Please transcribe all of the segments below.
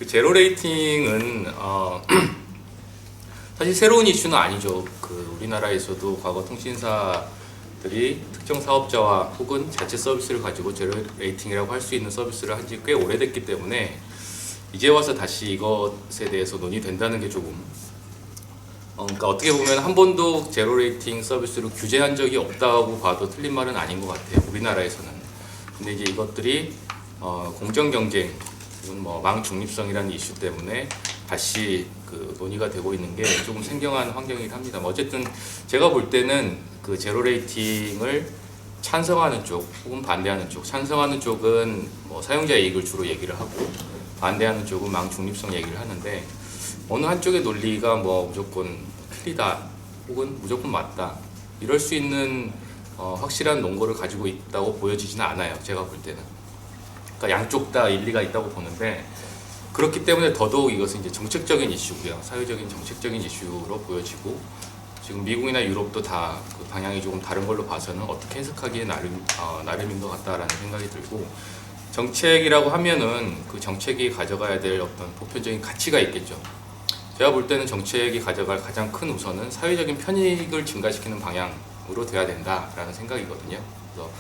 그 제로 레이팅은 사실 새로운 이슈는 아니죠. 그 우리나라에서도 과거 통신사들이 특정 사업자와 혹은 자체 서비스를 가지고 제로 레이팅이라고 할 수 있는 서비스를 한 지 꽤 오래됐기 때문에 이제 와서 다시 이것에 대해서 논의된다는 게 조금 그러니까 어떻게 보면 한 번도 제로 레이팅 서비스를 규제한 적이 없다고 봐도 틀린 말은 아닌 것 같아요. 우리나라에서는. 근데 이제 이것들이 공정 경쟁 혹은 뭐 망 중립성이라는 이슈 때문에 다시 그 논의가 되고 있는 게 조금 생경한 환경이긴 합니다. 어쨌든 제가 볼 때는 그 제로 레이팅을 찬성하는 쪽 혹은 반대하는 쪽, 찬성하는 쪽은 뭐 사용자 이익을 주로 얘기를 하고 반대하는 쪽은 망 중립성 얘기를 하는데 어느 한쪽의 논리가 뭐 무조건 틀리다 혹은 무조건 맞다 이럴 수 있는 확실한 논거를 가지고 있다고 보여지지는 않아요. 제가 볼 때는. 그러니까 양쪽 다 일리가 있다고 보는데 그렇기 때문에 더더욱 이것은 이제 정책적인 이슈고요. 사회적인 정책적인 이슈로 보여지고 지금 미국이나 유럽도 다 그 방향이 조금 다른 걸로 봐서는 어떻게 해석하기에 나름인 것 같다라는 생각이 들고 정책이라고 하면은 그 정책이 가져가야 될 어떤 보편적인 가치가 있겠죠. 제가 볼 때는 정책이 가져갈 가장 큰 우선은 사회적인 편익을 증가시키는 방향으로 돼야 된다라는 생각이거든요. 그래서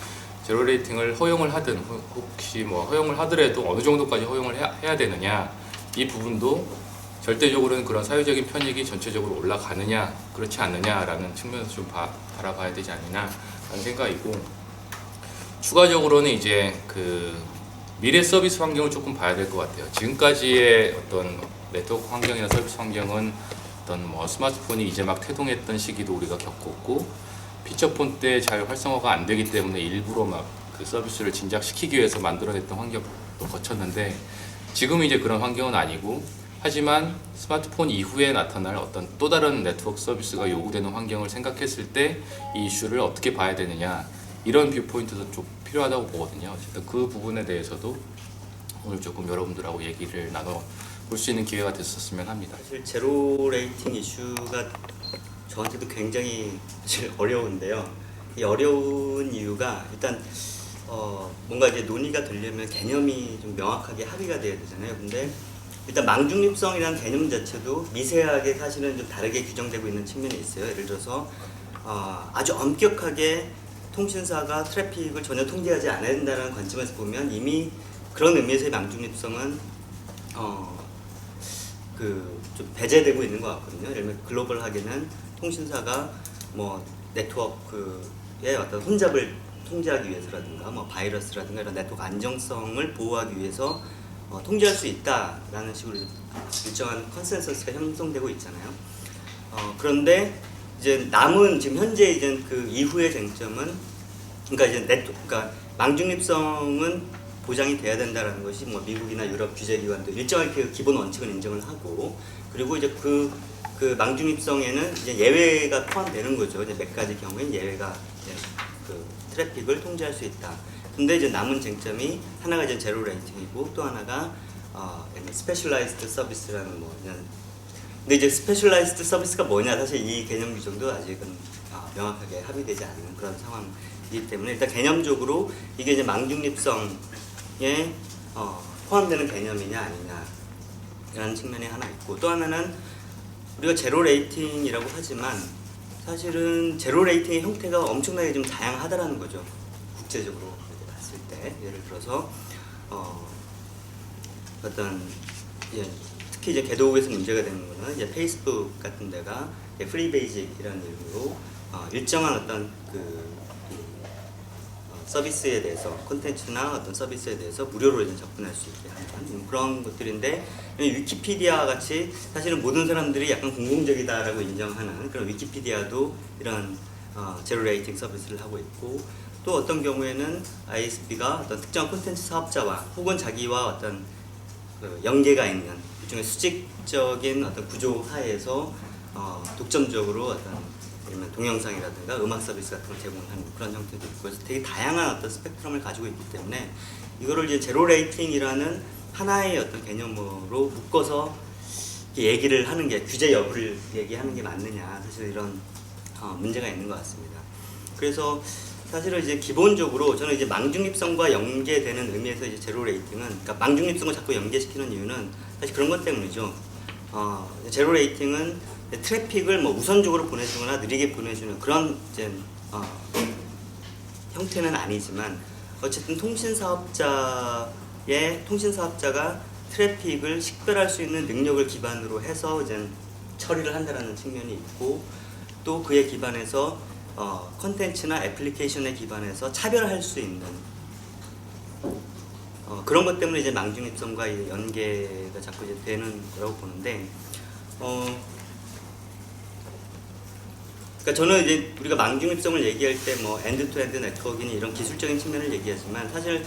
제로 레이팅을 허용을 하든 혹시 뭐 허용을 하더라도 어느 정도까지 허용을 해야 되느냐 이 부분도 절대적으로는 그런 사회적인 편익이 전체적으로 올라가느냐 그렇지 않느냐라는 측면에서 좀 바라봐야 되지 않느냐라는 생각이고 추가적으로는 이제 그 미래 서비스 환경을 조금 봐야 될 것 같아요. 지금까지의 어떤 네트워크 환경이나 서비스 환경은 어떤 뭐 스마트폰이 이제 막 태동했던 시기도 우리가 겪었고 피처폰 때 잘 활성화가 안 되기 때문에 일부러 막 그 서비스를 진작시키기 위해서 만들어냈던 환경도 거쳤는데 지금은 이제 그런 환경은 아니고 하지만 스마트폰 이후에 나타날 어떤 또 다른 네트워크 서비스가 요구되는 환경을 생각했을 때 이 이슈를 어떻게 봐야 되느냐 이런 뷰포인트도 좀 필요하다고 보거든요. 어쨌든 그 부분에 대해서도 오늘 조금 여러분들하고 얘기를 나눠볼 수 있는 기회가 됐었으면 합니다. 사실 제로 레이팅 이슈가 저한테도 굉장히 사실 어려운데요. 이 어려운 이유가 일단 뭔가 이제 논의가 되려면 개념이 좀 명확하게 합의가 돼야 되잖아요. 근데 일단 망중립성이라는 개념 자체도 미세하게 사실은 좀 다르게 규정되고 있는 측면이 있어요. 예를 들어서 아주 엄격하게 통신사가 트래픽을 전혀 통제하지 않아야 된다는 관점에서 보면 이미 그런 의미에서의 망중립성은 좀 배제되고 있는 것 같거든요. 예를 들면 글로벌하게는 통신사가 뭐 네트워크의 어떤 혼잡을 통제하기 위해서라든가 뭐 바이러스라든가 이런 네트워크 안정성을 보호하기 위해서 통제할 수 있다라는 식으로 일정한 컨센서스가 형성되고 있잖아요. 그런데 이제 남은 지금 현재 이제 그 이후의 쟁점은 그러니까 망중립성은 보장이 돼야 된다라는 것이 뭐 미국이나 유럽 규제기관도 일정한 그 기본 원칙을 인정을 하고 그리고 이제 그 망중립성에는 이제 예외가 포함되는 거죠. 이제 몇 가지 경우엔 예외가 이제 그 트래픽을 통제할 수 있다. 근데 이제 남은 쟁점이 하나가 이제 제로 레이팅이고 또 하나가 스페셜라이즈드 서비스라는 뭐 이런. 근데 이제 스페셜라이즈드 서비스가 뭐냐 사실 이 개념 규정도 아직은 명확하게 합의되지 않는 그런 상황이기 때문에 일단 개념적으로 이게 이제 망중립성에 포함되는 개념이냐 아니냐라는 측면이 하나 있고 또 하나는 우리가 제로 레이팅이라고 하지만 사실은 제로 레이팅의 형태가 엄청나게 좀 다양하다라는 거죠. 국제적으로 봤을 때 예를 들어서 어떤 특히 이제 개도국에서 문제가 되는 거는 이제 페이스북 같은 데가 프리베이직이라는 이름으로 일정한 어떤 서비스에 대해서 콘텐츠나 어떤 서비스에 대해서 무료로 이제 접근할 수 있게 하는 그런 것들인데 위키피디아 같이 사실은 모든 사람들이 약간 공공적이다라고 인정하는 그런 위키피디아도 이런 제로 레이팅 서비스를 하고 있고 또 어떤 경우에는 ISP가 어떤 특정 콘텐츠 사업자와 혹은 자기와 어떤 연계가 있는 일종의 수직적인 어떤 구조 하에서 독점적으로 어떤 아니면 동영상이라든가 음악 서비스 같은 걸 제공하는 그런 형태도 있고 그래서 되게 다양한 어떤 스펙트럼을 가지고 있기 때문에 이거를 이제 제로 레이팅이라는 하나의 어떤 개념으로 묶어서 얘기를 하는 게 규제 여부를 얘기하는 게 맞느냐 사실 이런 문제가 있는 것 같습니다. 그래서 사실은 이제 기본적으로 저는 이제 망중립성과 연계되는 의미에서 이제 제로 레이팅은, 그러니까 망중립성을 자꾸 연계시키는 이유는 사실 그런 것 때문이죠. 제로 레이팅은 트래픽을 뭐 우선적으로 보내주거나 느리게 보내주는 그런 이제 형태는 아니지만, 어쨌든 통신사업자가 트래픽을 식별할 수 있는 능력을 기반으로 해서 이제 처리를 한다는 측면이 있고, 또 그에 기반해서 컨텐츠나 애플리케이션에 기반해서 차별할 수 있는 그런 것 때문에 이제 망중립성과 이제 연계가 자꾸 이제 되는 거라고 보는데, 그러니까 저는 이제 우리가 망중립성을 얘기할 때 뭐 엔드투엔드 네트워크니 이런 기술적인 측면을 얘기하지만, 사실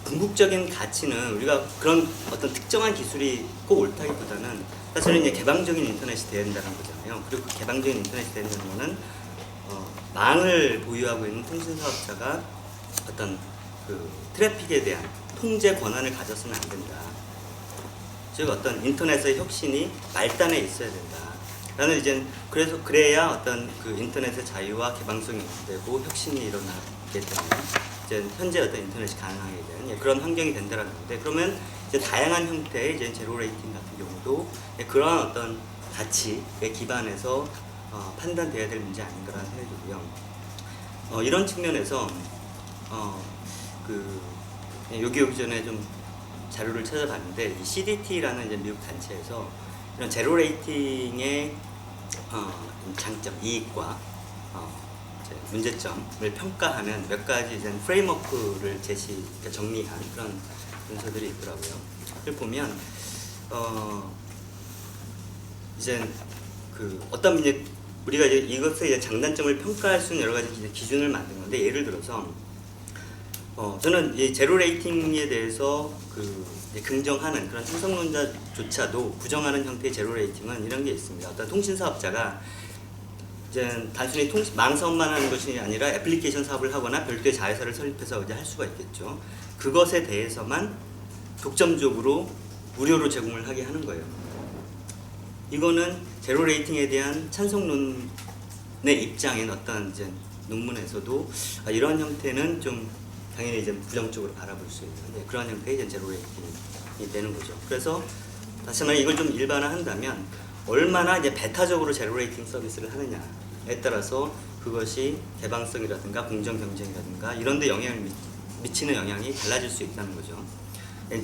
궁극적인 가치는 우리가 그런 어떤 특정한 기술이 꼭 옳다기보다는 사실은 이제 개방적인 인터넷이 돼야 된다는 거잖아요. 그리고 그 개방적인 인터넷이 된다는 거는 망을 보유하고 있는 통신사업자가 어떤 그 트래픽에 대한 통제 권한을 가졌으면 안 된다. 즉 어떤 인터넷의 혁신이 말단에 있어야 된다. 라는 이제 그래야 어떤 그 인터넷의 자유와 개방성이 되고 혁신이 일어나게 되는 이제 현재 어떤 인터넷이 가능하게 되는 그런 환경이 된다라는 건데, 그러면 이제 다양한 형태의 이제 제로 레이팅 같은 경우도 그러한 어떤 가치에 기반해서 판단돼야 될 문제 아닌가라는 생각이 들고요. 이런 측면에서 여기 오기 전에 좀 자료를 찾아봤는데, 이 CDT라는 이제 미국 단체에서 이런 제로 레이팅의 장점, 이익과 이제 문제점을 평가하는 몇 가지 이제 프레임워크를 그러니까 정리한 그런 문서들이 있더라고요. 그걸 보면 이제 어떤 이제 우리가 이제 이것의 이제 장단점을 평가할 수 있는 여러 가지 기준을 만든 건데, 예를 들어서 저는 이 제로 레이팅에 대해서 긍정하는 그런 찬성론자조차도 부정하는 형태의 제로 레이팅은 이런 게 있습니다. 어떤 통신사업자가 이제 단순히 망 사업만 하는 것이 아니라 애플리케이션 사업을 하거나 별도의 자회사를 설립해서 이제 할 수가 있겠죠. 그것에 대해서만 독점적으로 무료로 제공을 하게 하는 거예요. 이거는 제로 레이팅에 대한 찬성론의 입장인 어떤 이제 논문에서도 이런 형태는 좀 당연히 이제 부정적으로 바라볼 수 있는 그런 형태의 이제 제로 레이팅이 되는 거죠. 그래서 다시 말해 이걸 좀 일반화한다면 얼마나 이제 배타적으로 제로 레이팅 서비스를 하느냐에 따라서 그것이 개방성이라든가 공정 경쟁이라든가 이런 데 영향을 미치는 영향이 달라질 수 있다는 거죠.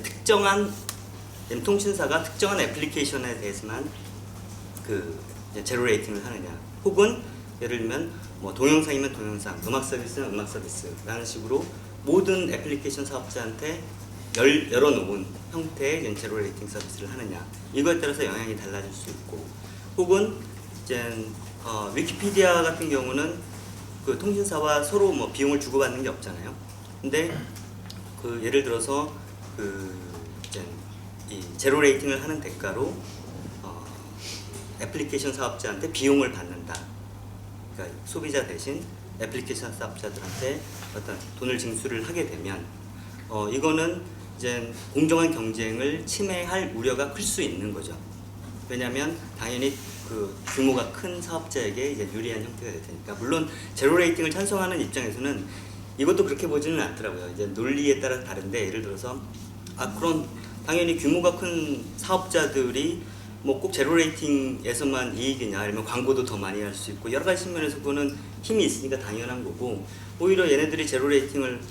특정한 통신사가 특정한 애플리케이션에 대해서만 이제 제로 레이팅을 하느냐, 혹은 예를 들면 뭐 동영상이면 동영상, 음악 서비스는 음악 서비스라는 식으로 모든 애플리케이션 사업자한테 열어놓은 형태의 제로 레이팅 서비스를 하느냐, 이거에 따라서 영향이 달라질 수 있고, 혹은 이제 위키피디아 같은 경우는 그 통신사와 서로 뭐 비용을 주고받는 게 없잖아요. 근데 예를 들어서 이제 이 제로 레이팅을 하는 대가로 애플리케이션 사업자한테 비용을 받는다. 그러니까 소비자 대신 애플리케이션 사업자들한테 어떤 돈을 징수를 하게 되면 이거는 이제 공정한 경쟁을 침해할 우려가 클 수 있는 거죠. 왜냐하면 당연히 규모가 큰 사업자에게 이제 유리한 형태가 될 테니까. 물론 제로 레이팅을 찬성하는 입장에서는 이것도 그렇게 보지는 않더라고요. 이제 논리에 따라 다른데, 예를 들어서 그럼 당연히 규모가 큰 사업자들이 뭐 꼭 제로 레이팅에서만 이익이냐, 아니면 광고도 더 많이 할 수 있고 여러 가지 측면에서 그거는 힘이 있으니까 당연한 거고, 오히려 얘네들이 제로 레이팅을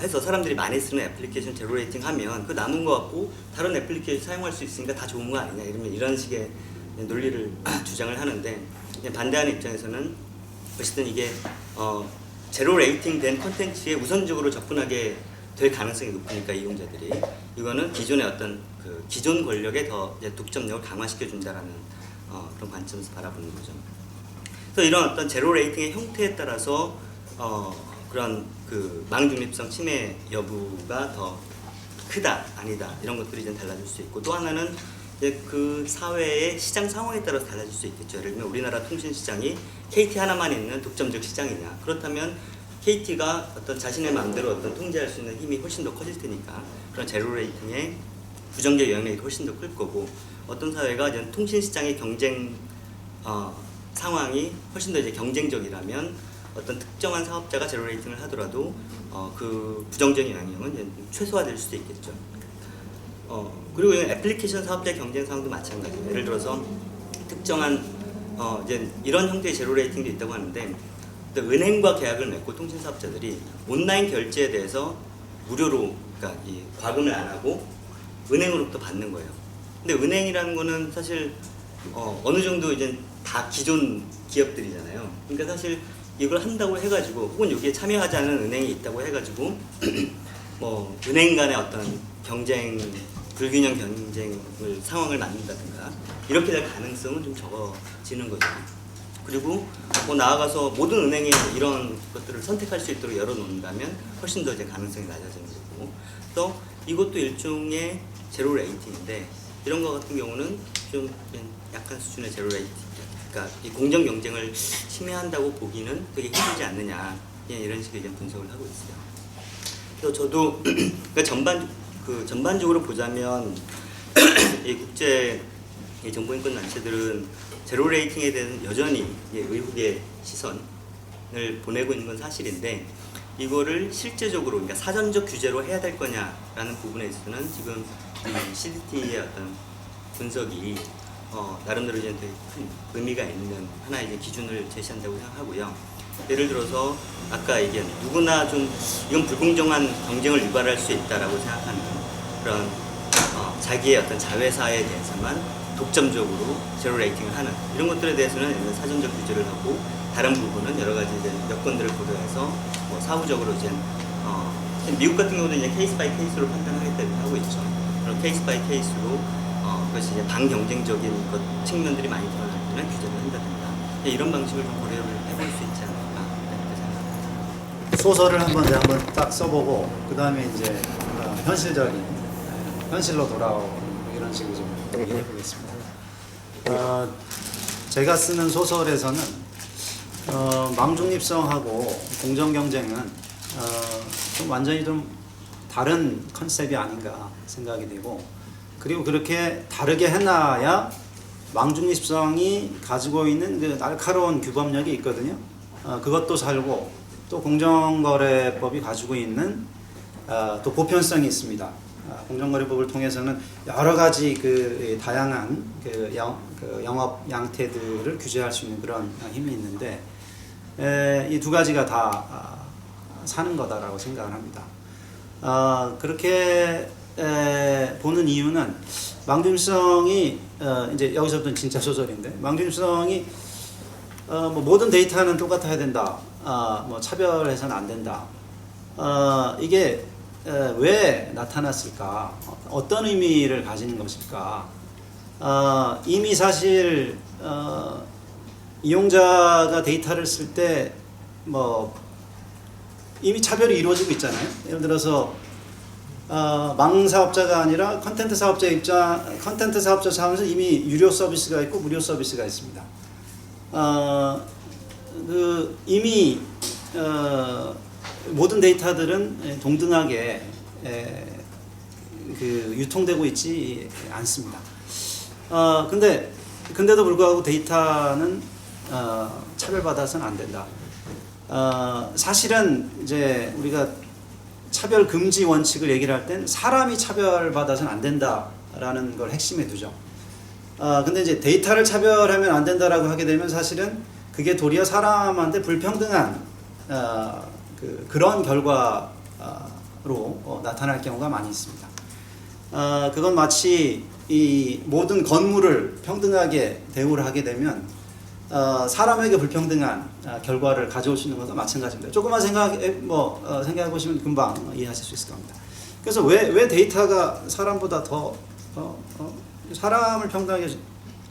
해서 사람들이 많이 쓰는 애플리케이션 제로 레이팅 하면 그 남은 거 갖고 다른 애플리케이션 사용할 수 있으니까 다 좋은 거 아니냐, 이런 식의 논리를 주장을 하는데, 반대하는 입장에서는 어쨌든 이게 제로 레이팅 된 콘텐츠에 우선적으로 접근하게 될 가능성이 높으니까 이용자들이, 이거는 기존의 어떤 기존 권력의 더 독점력을 강화시켜 준다라는 그런 관점에서 바라보는 거죠. 그래서 이런 어떤 제로 레이팅의 형태에 따라서 그런 망중립성 침해 여부가 더 크다 아니다 이런 것들이 좀 달라질 수 있고, 또 하나는 이제 그 사회의 시장 상황에 따라서 달라질 수 있겠죠. 예를 들면 우리나라 통신 시장이 KT 하나만 있는 독점적 시장이냐, 그렇다면 KT가 어떤 자신의 마음대로 어떤 통제할 수 있는 힘이 훨씬 더 커질 테니까 그런 제로 레이팅의 부정적 영향력이 훨씬 더 클 거고, 어떤 사회가 이제 통신 시장의 경쟁 상황이 훨씬 더 이제 경쟁적이라면 어떤 특정한 사업자가 제로 레이팅을 하더라도 그 부정적인 영향은 이제 최소화될 수도 있겠죠. 그리고 애플리케이션 사업자의 경쟁 상황도 마찬가지예요. 예를 들어서 특정한 이제 이런 형태의 제로 레이팅도 있다고 하는데, 은행과 계약을 맺고 통신 사업자들이 온라인 결제에 대해서 무료로, 그러니까 이 과금을 안 하고 은행으로부터 받는 거예요. 근데 은행이라는 거는 사실 어느 정도 이제 다 기존 기업들이잖아요. 그러니까 사실 이걸 한다고 해가지고, 혹은 여기에 참여하지 않은 은행이 있다고 해가지고 뭐 은행 간의 어떤 경쟁, 불균형 경쟁을 상황을 만든다든가 이렇게 될 가능성은 좀 적어지는 거죠. 그리고 뭐 나아가서 모든 은행이 이런 것들을 선택할 수 있도록 열어놓는다면 훨씬 더 이제 가능성이 낮아지는 거고, 또 이것도 일종의 제로 레이팅인데, 이런 거 같은 경우는 좀 약한 수준의 제로 레이팅, 그러니까 이 공정 경쟁을 침해한다고 보기는 되게 힘들지 않느냐, 이런 식의 분석을 하고 있어요. 그래서 저도 그러니까 전반적으로 보자면 이 국제 정보인권 단체들은 제로 레이팅에 대한 여전히 의혹의 시선을 보내고 있는 건 사실인데, 이거를 실제적으로, 그러니까 사전적 규제로 해야 될 거냐라는 부분에 있어서는 지금 CDT의 어떤 분석이 나름대로 이제 되게 큰 의미가 있는 하나의 이제 기준을 제시한다고 생각하고요. 예를 들어서 아까 얘기한 누구나 좀 이건 불공정한 경쟁을 유발할 수 있다라고 생각하는 그런 자기의 어떤 자회사에 대해서만 독점적으로 제로 레이팅을 하는 이런 것들에 대해서는 사전적 규제를 하고, 다른 부분은 여러 가지 이제 여건들을 고려해서 뭐 사후적으로 이제 미국 같은 경우는 이제 케이스 바이 케이스로 판단하겠다고 하고 있죠. 그런 케이스 바이 케이스로 그것이 이제 반경쟁적인 측면들이 많이 드러날 때는 규제를 한다든가, 이런 방식을 좀 고려를 해볼 수 있지 않을까 이렇게 생각합니다. 소설을 한번 딱 써보고 그 다음에 이제 현실적인 현실로 돌아오는 이런 식으로 좀 해보겠습니다. 제가 쓰는 소설에서는 망중립성하고 공정 경쟁은 좀 완전히 좀 다른 컨셉이 아닌가 생각이 되고, 그리고 그렇게 다르게 해놔야 망중립성이 가지고 있는 그 날카로운 규범력이 있거든요. 그것도 살고, 또 공정거래법이 가지고 있는 또 보편성이 있습니다. 공정거래법을 통해서는 여러 가지 그 다양한 그 영업 양태들을 규제할 수 있는 그런 힘이 있는데, 이 두 가지가 다 사는 거다라고 생각을 합니다. 그렇게 보는 이유는 망중립성이 이제 여기서부터는 진짜 소설인데, 망중립성이 뭐 모든 데이터는 똑같아야 된다, 뭐 차별해서는 안 된다, 이게 왜 나타났을까? 어떤 의미를 가지는 것일까? 이미 사실 이용자가 데이터를 쓸 때 뭐 이미 차별이 이루어지고 있잖아요. 예를 들어서 망 사업자가 아니라 컨텐트 사업자 컨텐트 사업자 차원에서 이미 유료 서비스가 있고 무료 서비스가 있습니다. 이미 모든 데이터들은 동등하게 유통되고 있지 않습니다. 근데도 불구하고 데이터는 차별받아서는 안 된다. 사실은 이제 우리가 차별 금지 원칙을 얘기를 할 땐 사람이 차별받아서는 안 된다라는 걸 핵심에 두죠. 근데 이제 데이터를 차별하면 안 된다라고 하게 되면 사실은 그게 도리어 사람한테 불평등한 그런 결과로 나타날 경우가 많이 있습니다. 그건 마치 이 모든 건물을 평등하게 대우를 하게 되면 사람에게 불평등한 결과를 가져올 수 있는 것과 마찬가지입니다. 조금만 생각해 보시면 금방 이해하실 수 있을 겁니다. 그래서 왜 데이터가 사람보다 더 사람을 평등하게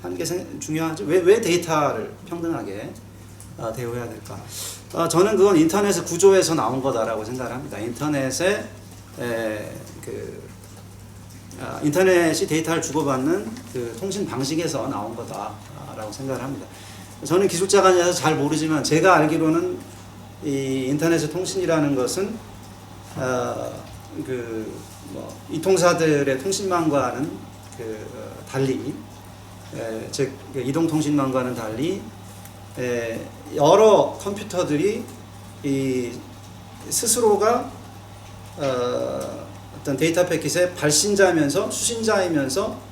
하는 게 중요하죠? 왜 데이터를 평등하게 대우해야 될까? 저는 그건 인터넷의 구조에서 나온 거다라고 생각을 합니다. 인터넷이 데이터를 주고받는 그 통신 방식에서 나온 거다라고 생각을 합니다. 저는 기술자가 아니라서 잘 모르지만 제가 알기로는 이 인터넷의 통신이라는 것은 이통사들의 통신망과는 달리, 즉 이동통신망과는 달리 여러 컴퓨터들이 이 스스로가 어떤 데이터 패킷의 발신자이면서 수신자이면서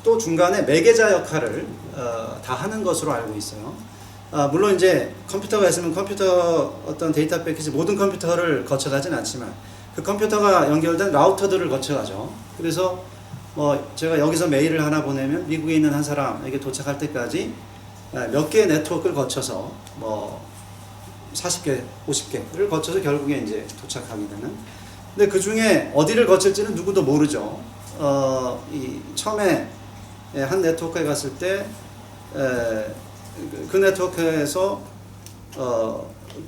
또 중간에 매개자 역할을 다 하는 것으로 알고 있어요. 물론 이제 컴퓨터가 있으면 컴퓨터 어떤 데이터 패킷이 모든 컴퓨터를 거쳐가진 않지만 그 컴퓨터가 연결된 라우터들을 거쳐가죠. 그래서 뭐 제가 여기서 메일을 하나 보내면 미국에 있는 한 사람에게 도착할 때까지 몇 개의 네트워크를 거쳐서 뭐 40개, 50개를 거쳐서 결국에 이제 도착하게 되는. 근데 그 중에 어디를 거칠지는 누구도 모르죠. 이 처음에 한 네트워크에 갔을 때 그 네트워크에서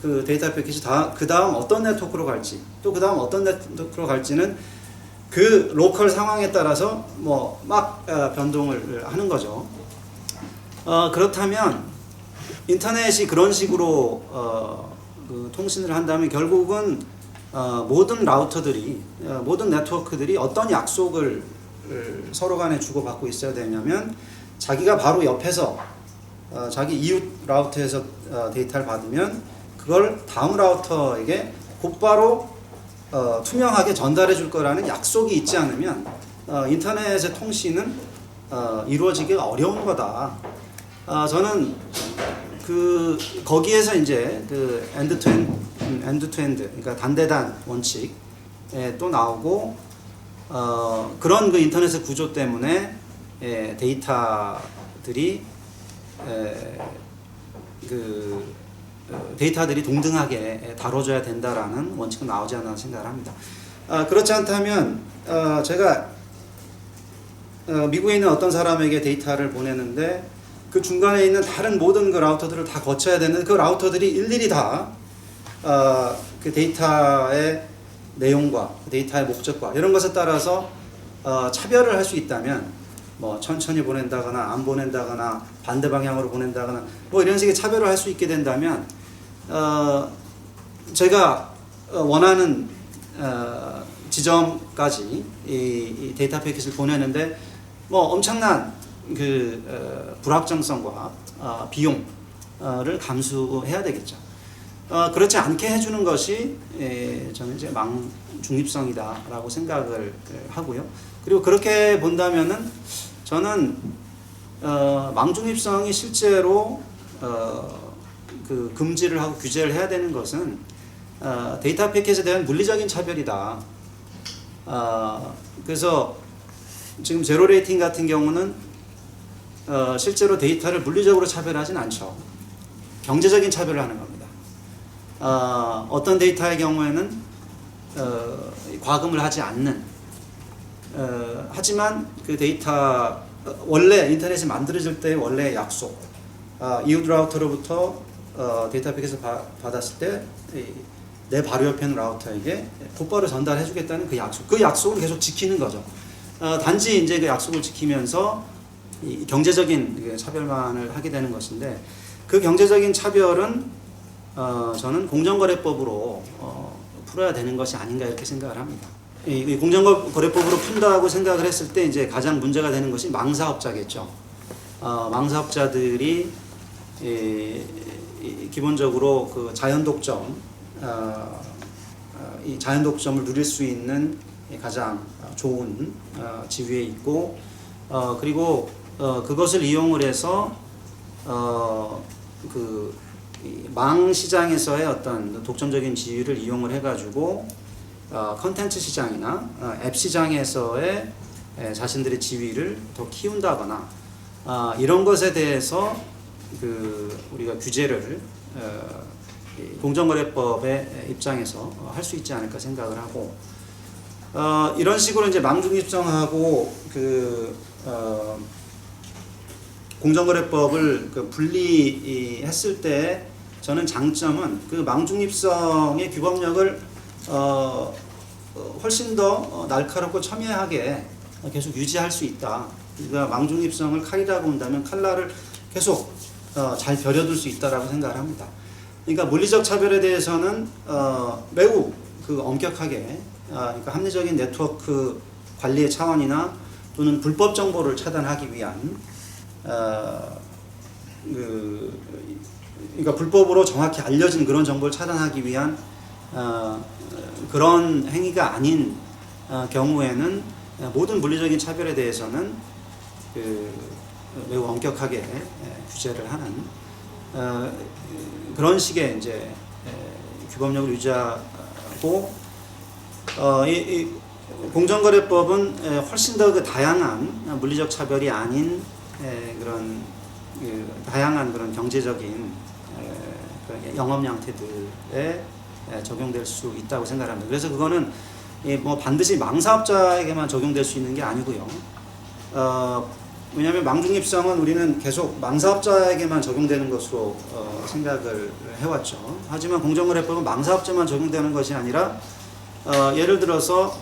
그 데이터 패킷이 그 다음 어떤 네트워크로 갈지, 또 그 다음 어떤 네트워크로 갈지는 그 로컬 상황에 따라서 뭐 막 변동을 하는 거죠. 그렇다면 인터넷이 그런 식으로 그 통신을 한다면 결국은 모든 라우터들이 모든 네트워크들이 어떤 약속을 서로 간에 주고받고 있어야 되냐면 자기가 바로 옆에서 자기 이웃 라우터에서 데이터를 받으면 그걸 다음 라우터에게 곧바로 투명하게 전달해 줄 거라는 약속이 있지 않으면 인터넷의 통신은 이루어지기가 어려운 거다. 저는 거기에서 이제 그 엔드 투 엔드 그러니까 단대단 원칙 또 나오고 그런 그 인터넷의 구조 때문에 데이터들이 데이터들이 동등하게 다뤄져야 된다라는 원칙은 나오지 않나 생각을 합니다. 그렇지 않다면 제가 미국에 있는 어떤 사람에게 데이터를 보내는데 그 중간에 있는 다른 모든 그 라우터들을 다 거쳐야 되는 그 라우터들이 일일이 다 그 데이터의 내용과 데이터의 목적과 이런 것에 따라서 차별을 할 수 있다면 뭐 천천히 보낸다거나 안 보낸다거나 반대 방향으로 보낸다거나 뭐 이런 식의 차별을 할 수 있게 된다면 제가 원하는 지점까지 이 데이터 패킷을 보내는데 뭐 엄청난 그 불확정성과 비용을 감수해야 되겠죠. 그렇지 않게 해주는 것이 저는 이제 망중립성이다라고 생각을 하고요. 그리고 그렇게 본다면은 저는 망중립성이 실제로 그 금지를 하고 규제를 해야 되는 것은 데이터 패킷에 대한 물리적인 차별이다. 그래서 지금 제로 레이팅 같은 경우는 실제로 데이터를 물리적으로 차별하진 않죠. 경제적인 차별을 하는 겁니다. 어떤 데이터의 경우에는 과금을 하지 않는 하지만 그 데이터 원래 인터넷이 만들어질 때의 원래의 약속 이웃 라우터로부터 데이터 패킷을 받았을 때 내 바로 옆에 있는 라우터에게 곧바로 전달해 주겠다는 그 약속을 계속 지키는 거죠. 단지 이제 그 약속을 지키면서 이 경제적인 차별만을 하게 되는 것인데 그 경제적인 차별은 저는 공정거래법으로 풀어야 되는 것이 아닌가 이렇게 생각을 합니다. 이 공정거래법으로 푼다고 생각을 했을 때 이제 가장 문제가 되는 것이 망사업자겠죠. 망사업자들이 기본적으로 그 자연독점, 이 자연독점을 누릴 수 있는 가장 좋은 지위에 있고, 그리고 그것을 이용을 해서 그 망 시장에서의 어떤 독점적인 지위를 이용을 해가지고 컨텐츠 시장이나 앱 시장에서의 자신들의 지위를 더 키운다거나 이런 것에 대해서 그 우리가 규제를 공정거래법의 입장에서 할 수 있지 않을까 생각을 하고 이런 식으로 이제 망중립성하고 그 공정거래법을 그 분리했을 때 저는 장점은 그 망중립성의 규범력을 훨씬 더 날카롭고 첨예하게 계속 유지할 수 있다. 그러니까 망중립성을 칼이라고 본다면 칼날을 계속 잘 벼려둘 수 있다라고 생각을 합니다. 그러니까 물리적 차별에 대해서는 매우 그 엄격하게 그러니까 합리적인 네트워크 관리의 차원이나 또는 불법 정보를 차단하기 위한 그러니까 불법으로 정확히 알려진 그런 정보를 차단하기 위한 그런 행위가 아닌 경우에는 모든 물리적인 차별에 대해서는 매우 엄격하게 규제를 하는 그런 식의 이제 규범력을 유지하고 이 공정거래법은 훨씬 더 그 다양한 물리적 차별이 아닌 그런 다양한 그런 경제적인 그런 영업 양태들에 적용될 수 있다고 생각합니다. 그래서 그거는 뭐 반드시 망사업자에게만 적용될 수 있는 게 아니고요. 왜냐하면 망중립성은 우리는 계속 망사업자에게만 적용되는 것으로 생각을 해왔죠. 하지만 공정거래법은 망사업자만 적용되는 것이 아니라 예를 들어서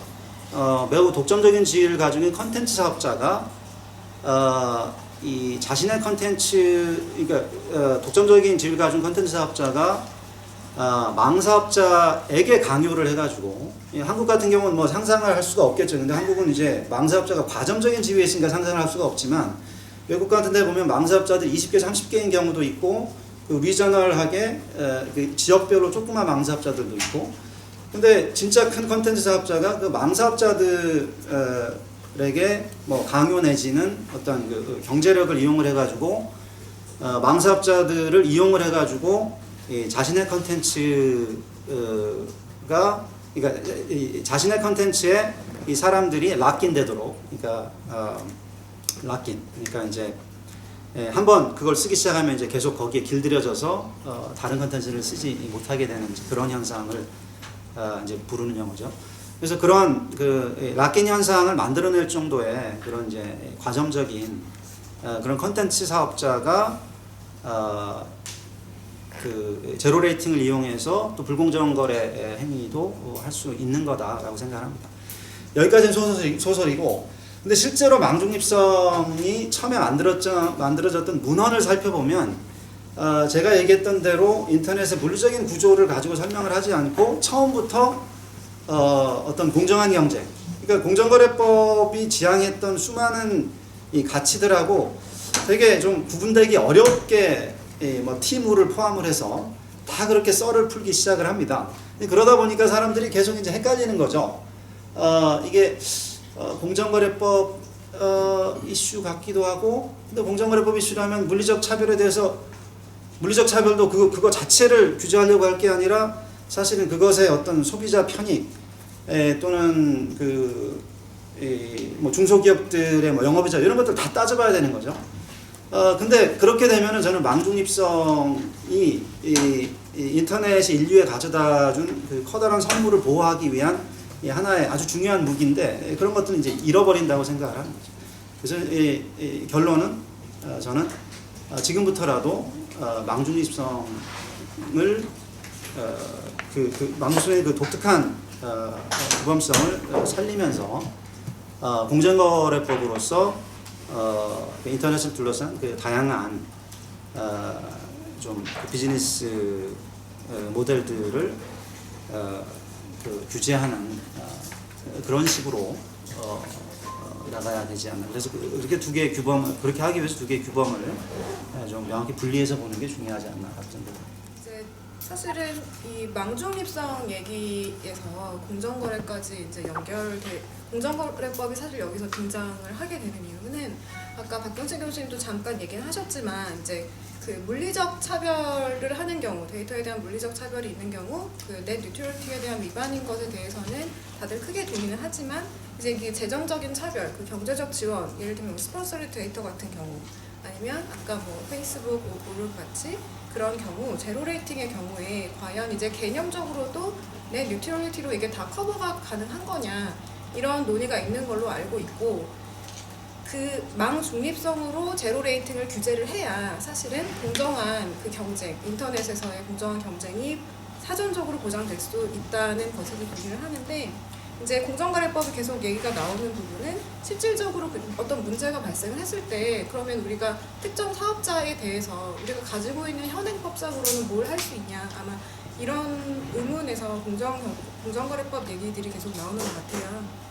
매우 독점적인 지위를 가지고 있는 컨텐츠 사업자가 이 자신의 컨텐츠, 그러니까 독점적인 지위를 가진 컨텐츠 사업자가 망사업자에게 강요를 해가지고, 한국 같은 경우는 뭐 상상을 할 수가 없겠죠. 근데 한국은 이제 망사업자가 과점적인 지위에 있으니까 상상을 할 수가 없지만, 외국 같은 데 보면 망사업자들 20개, 30개인 경우도 있고, 그 리저널하게 그 지역별로 조그만 망사업자들도 있고, 근데 진짜 큰 컨텐츠 사업자가 그 망사업자들에게 뭐 강요 내지는 어떤 그 경제력을 이용을 해가지고 망사업자들을 이용을 해가지고 자신의 컨텐츠가 그러니까 자신의 컨텐츠에 이 사람들이 락인되도록 그러니까 락인 그러니까 이제 한번 그걸 쓰기 시작하면 이제 계속 거기에 길들여져서 다른 컨텐츠를 쓰지 못하게 되는 그런 현상을 이제 부르는 용어죠. 그래서 그런 그 락인 현상을 만들어낼 정도의 그런 이제 과점적인 그런 컨텐츠 사업자가 그 제로 레이팅을 이용해서 또 불공정 거래 행위도 할 수 있는 거다라고 생각합니다. 여기까지는 소설이고, 근데 실제로 망중립성이 처음에 만들어졌던 문헌을 살펴보면 제가 얘기했던 대로 인터넷의 물리적인 구조를 가지고 설명을 하지 않고 처음부터 어떤 공정한 경제, 그러니까 공정거래법이 지향했던 수많은 이 가치들하고 되게 좀 구분되기 어렵게 뭐 티무를 포함을 해서 다 그렇게 썰을 풀기 시작을 합니다. 그러다 보니까 사람들이 계속 이제 헷갈리는 거죠. 이게 공정거래법 이슈 같기도 하고, 근데 공정거래법 이슈라면 물리적 차별에 대해서 물리적 차별도 그거 자체를 규제하려고 할 게 아니라 사실은 그것의 어떤 소비자 편익 또는 뭐 중소기업들의 뭐 영업이자 이런 것들 다 따져봐야 되는 거죠. 근데 그렇게 되면은 저는 망중립성이 이 인터넷이 인류에 가져다준 그 커다란 선물을 보호하기 위한 하나의 아주 중요한 무기인데 그런 것들은 이제 잃어버린다고 생각을 하는 거죠. 그래서 이 결론은 저는 지금부터라도 망중립성을 망중립성의 그 독특한 규범성을 살리면서 공정거래법으로서 인터넷을 둘러싼 그 다양한 좀 비즈니스 모델들을 규제하는 그런 식으로 나가야 되지 않나. 그래서 그렇게 두 개의 규범을 그렇게 하기 위해서 두 개의 규범을 좀 명확히 분리해서 보는 게 중요하지 않나 생각합니다. 이제 사실은 이 망중립성 얘기에서 공정거래까지 이제 공정거래법이 사실 여기서 등장을 하게 되는 이유는 아까 박경채 교수님도 잠깐 얘기를 하셨지만 이제 그 물리적 차별을 하는 경우, 데이터에 대한 물리적 차별이 있는 경우, 그 넷 뉴트럴리티에 대한 위반인 것에 대해서는 다들 크게 동의는 하지만 이제 이게 재정적인 차별, 그 경제적 지원, 예를 들면 스폰서리 데이터 같은 경우, 아니면 아까 뭐 페이스북, 오글 같이 그런 경우, 제로 레이팅의 경우에 과연 이제 개념적으로도 넷 뉴트럴리티로 이게 다 커버가 가능한 거냐 이런 논의가 있는 걸로 알고 있고. 그 망중립성으로 제로 레이팅을 규제를 해야 사실은 공정한 그 경쟁, 인터넷에서의 공정한 경쟁이 사전적으로 보장될 수 있다는 것을 동의를 하는데 이제 공정거래법이 계속 얘기가 나오는 부분은 실질적으로 어떤 문제가 발생을 했을 때 그러면 우리가 특정 사업자에 대해서 우리가 가지고 있는 현행법상으로는 뭘 할 수 있냐 아마 이런 의문에서 공정거래법 얘기들이 계속 나오는 것 같아요.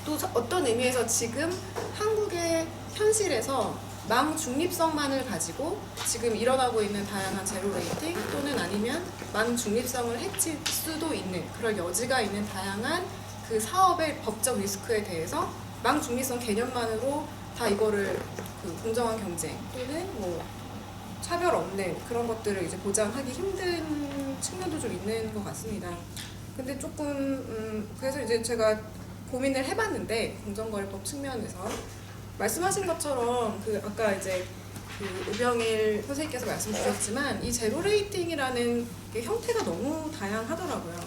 또 어떤 의미에서 지금 한국의 현실에서 망 중립성만을 가지고 지금 일어나고 있는 다양한 제로 레이팅 또는 아니면 망 중립성을 해칠 수도 있는 그런 여지가 있는 다양한 그 사업의 법적 리스크에 대해서 망 중립성 개념만으로 다 이거를 그 공정한 경쟁 또는 뭐 차별 없는 그런 것들을 이제 보장하기 힘든 측면도 좀 있는 것 같습니다. 근데 조금 그래서 이제 제가 고민을 해봤는데 공정거래법 측면에서 말씀하신 것처럼 그 아까 이제 그 오병일 선생님께서 말씀 주셨지만 이 제로 레이팅이라는 게 형태가 너무 다양하더라고요.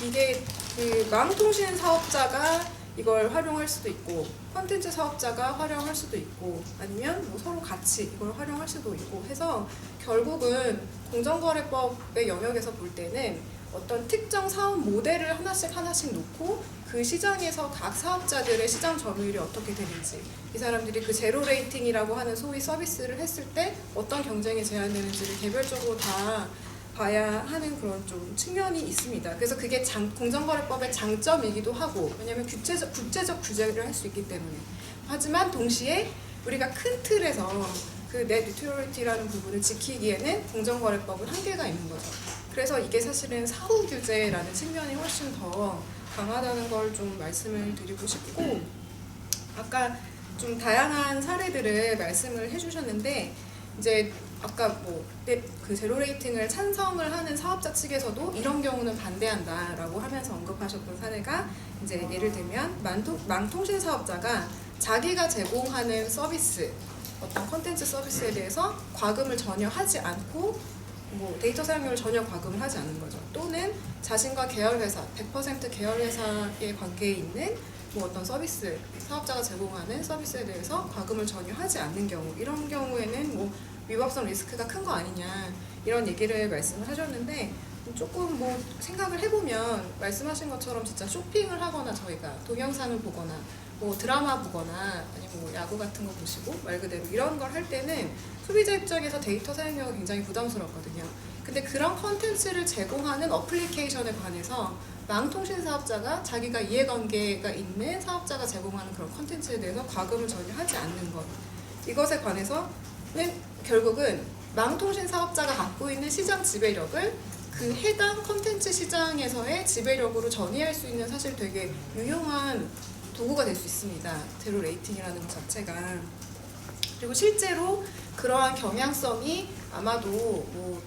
이게 그 망통신 사업자가 이걸 활용할 수도 있고 콘텐츠 사업자가 활용할 수도 있고 아니면 뭐 서로 같이 이걸 활용할 수도 있고 해서 결국은 공정거래법의 영역에서 볼 때는 어떤 특정 사업 모델을 하나씩 놓고 그 시장에서 각 사업자들의 시장 점유율이 어떻게 되는지 이 사람들이 그 제로 레이팅이라고 하는 소위 서비스를 했을 때 어떤 경쟁이 제한되는지를 개별적으로 다 봐야 하는 그런 좀 측면이 있습니다. 그래서 그게 공정거래법의 장점이기도 하고 왜냐하면 국제적 규제를 할 수 있기 때문에 하지만 동시에 우리가 큰 틀에서 그 넷 뉴트럴리티라는 부분을 지키기에는 공정거래법은 한계가 있는 거죠. 그래서 이게 사실은 사후 규제라는 측면이 훨씬 더 강하다는 걸 좀 말씀을 드리고 싶고 아까 좀 다양한 사례들을 말씀을 해주셨는데 이제 아까 뭐 그 제로 레이팅을 찬성을 하는 사업자 측에서도 이런 경우는 반대한다라고 하면서 언급하셨던 사례가 이제 예를 들면 망통신 사업자가 자기가 제공하는 서비스 어떤 컨텐츠 서비스에 대해서 과금을 전혀 하지 않고 뭐 데이터 사용료를 전혀 과금을 하지 않는 거죠. 또는 자신과 계열회사 100% 계열회사의 관계에 있는 뭐 어떤 서비스 사업자가 제공하는 서비스에 대해서 과금을 전혀 하지 않는 경우 이런 경우에는 뭐 위법성 리스크가 큰 거 아니냐 이런 얘기를 말씀을 하셨는데 조금 뭐 생각을 해보면 말씀하신 것처럼 진짜 쇼핑을 하거나 저희가 동영상을 보거나 뭐 드라마 보거나 아니면 뭐 야구 같은 거 보시고 말 그대로 이런 걸 할 때는 소비자 입장에서 데이터 사용료가 굉장히 부담스럽거든요. 근데 그런 컨텐츠를 제공하는 어플리케이션에 관해서 망통신 사업자가 자기가 이해관계가 있는 사업자가 제공하는 그런 컨텐츠에 대해서 과금을 전혀 하지 않는 것 이것에 관해서는 결국은 망통신 사업자가 갖고 있는 시장 지배력을 그 해당 컨텐츠 시장에서의 지배력으로 전이할 수 있는 사실 되게 유용한 도구가 될 수 있습니다. 제로 레이팅이라는 것 자체가. 그리고 실제로 그러한 경향성이 아마도 뭐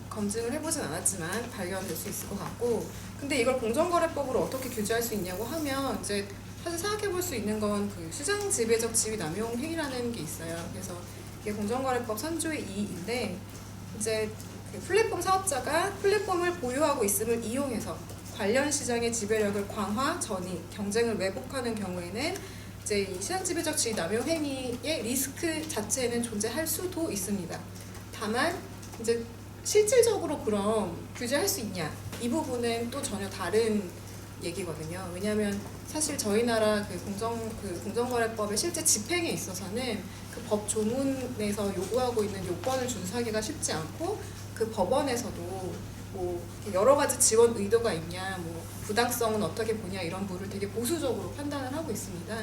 검증을 해보진 않았지만 발견될 수 있을 것 같고 근데 이걸 공정거래법으로 어떻게 규제할 수 있냐고 하면 이제 사실 생각해 볼 수 있는 건 그 시장 지배적 지위 남용 행위라는 게 있어요. 그래서 이게 공정거래법 3조의 2인데 이제 그 플랫폼 사업자가 플랫폼을 보유하고 있음을 이용해서 관련 시장의 지배력을 강화, 전이, 경쟁을 왜곡하는 경우에는 이제 이 시장 지배적 지위 남용 행위의 리스크 자체는 존재할 수도 있습니다. 다만 이제 실질적으로 그럼 규제할 수 있냐? 이 부분은 또 전혀 다른 얘기거든요. 왜냐하면 사실 저희 나라 그 공정거래법의 실제 집행에 있어서는 그 법 조문에서 요구하고 있는 요건을 준수하기가 쉽지 않고 그 법원에서도 뭐 여러 가지 지원 의도가 있냐, 뭐 부당성은 어떻게 보냐 이런 부분을 되게 보수적으로 판단을 하고 있습니다.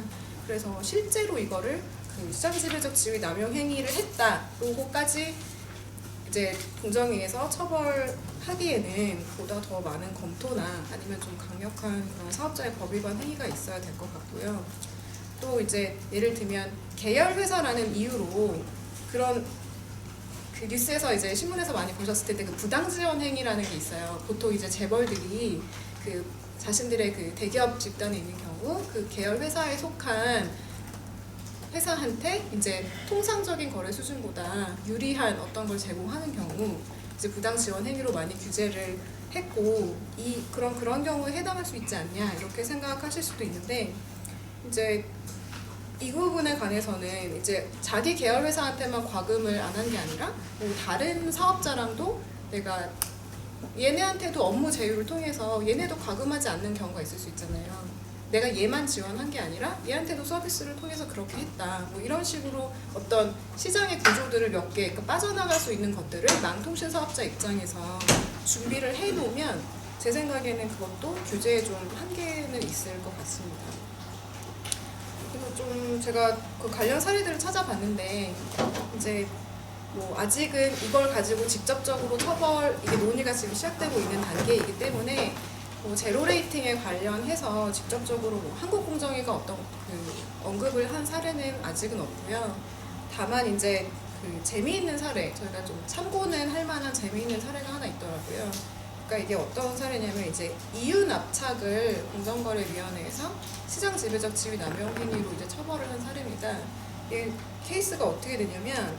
그래서 실제로 이거를 그 시장 지배적 지위 남용 행위를 했다로고까지 이제 공정위에서 처벌하기에는 보다 더 많은 검토나 아니면 좀 강력한 그런 사업자의 법 위반 행위가 있어야 될 것 같고요. 또 이제 예를 들면 계열 회사라는 이유로 그런 그 뉴스에서 이제 신문에서 많이 보셨을 텐데 그 부당 지원 행위라는 게 있어요. 보통 이제 재벌들이 그 자신들의 그 대기업 집단에 있는 경우 그 계열 회사에 속한 회사한테 이제 통상적인 거래 수준보다 유리한 어떤 걸 제공하는 경우 이제 부당 지원 행위로 많이 규제를 했고 그런 경우에 해당할 수 있지 않냐 이렇게 생각하실 수도 있는데 이제 이 부분에 관해서는 이제 자기 계열 회사한테만 과금을 안 한 게 아니라 뭐 다른 사업자랑도 내가 얘네한테도 업무 제휴를 통해서 얘네도 과금하지 않는 경우가 있을 수 있잖아요. 내가 얘만 지원한 게 아니라 얘한테도 서비스를 통해서 그렇게 했다. 뭐 이런 식으로 어떤 시장의 구조들을 몇 개 빠져나갈 수 있는 것들을 망통신 사업자 입장에서 준비를 해놓으면 제 생각에는 그것도 규제에 좀 한계는 있을 것 같습니다. 그래서 좀 제가 그 관련 사례들을 찾아봤는데 이제 뭐 아직은 이걸 가지고 직접적으로 처벌 이게 논의가 지금 시작되고 있는 단계이기 때문에 뭐 제로 레이팅에 관련해서 직접적으로 뭐 한국공정위가 어떤 그 언급을 한 사례는 아직은 없고요. 다만 이제 그 재미있는 사례 저희가 좀 참고는 할 만한 재미있는 사례가 하나 있더라고요. 그러니까 이게 어떤 사례냐면 이제 이윤 압착을 공정거래위원회에서 시장 지배적 지위 남용 행위로 이제 처벌을 한 사례입니다. 이 케이스가 어떻게 되냐면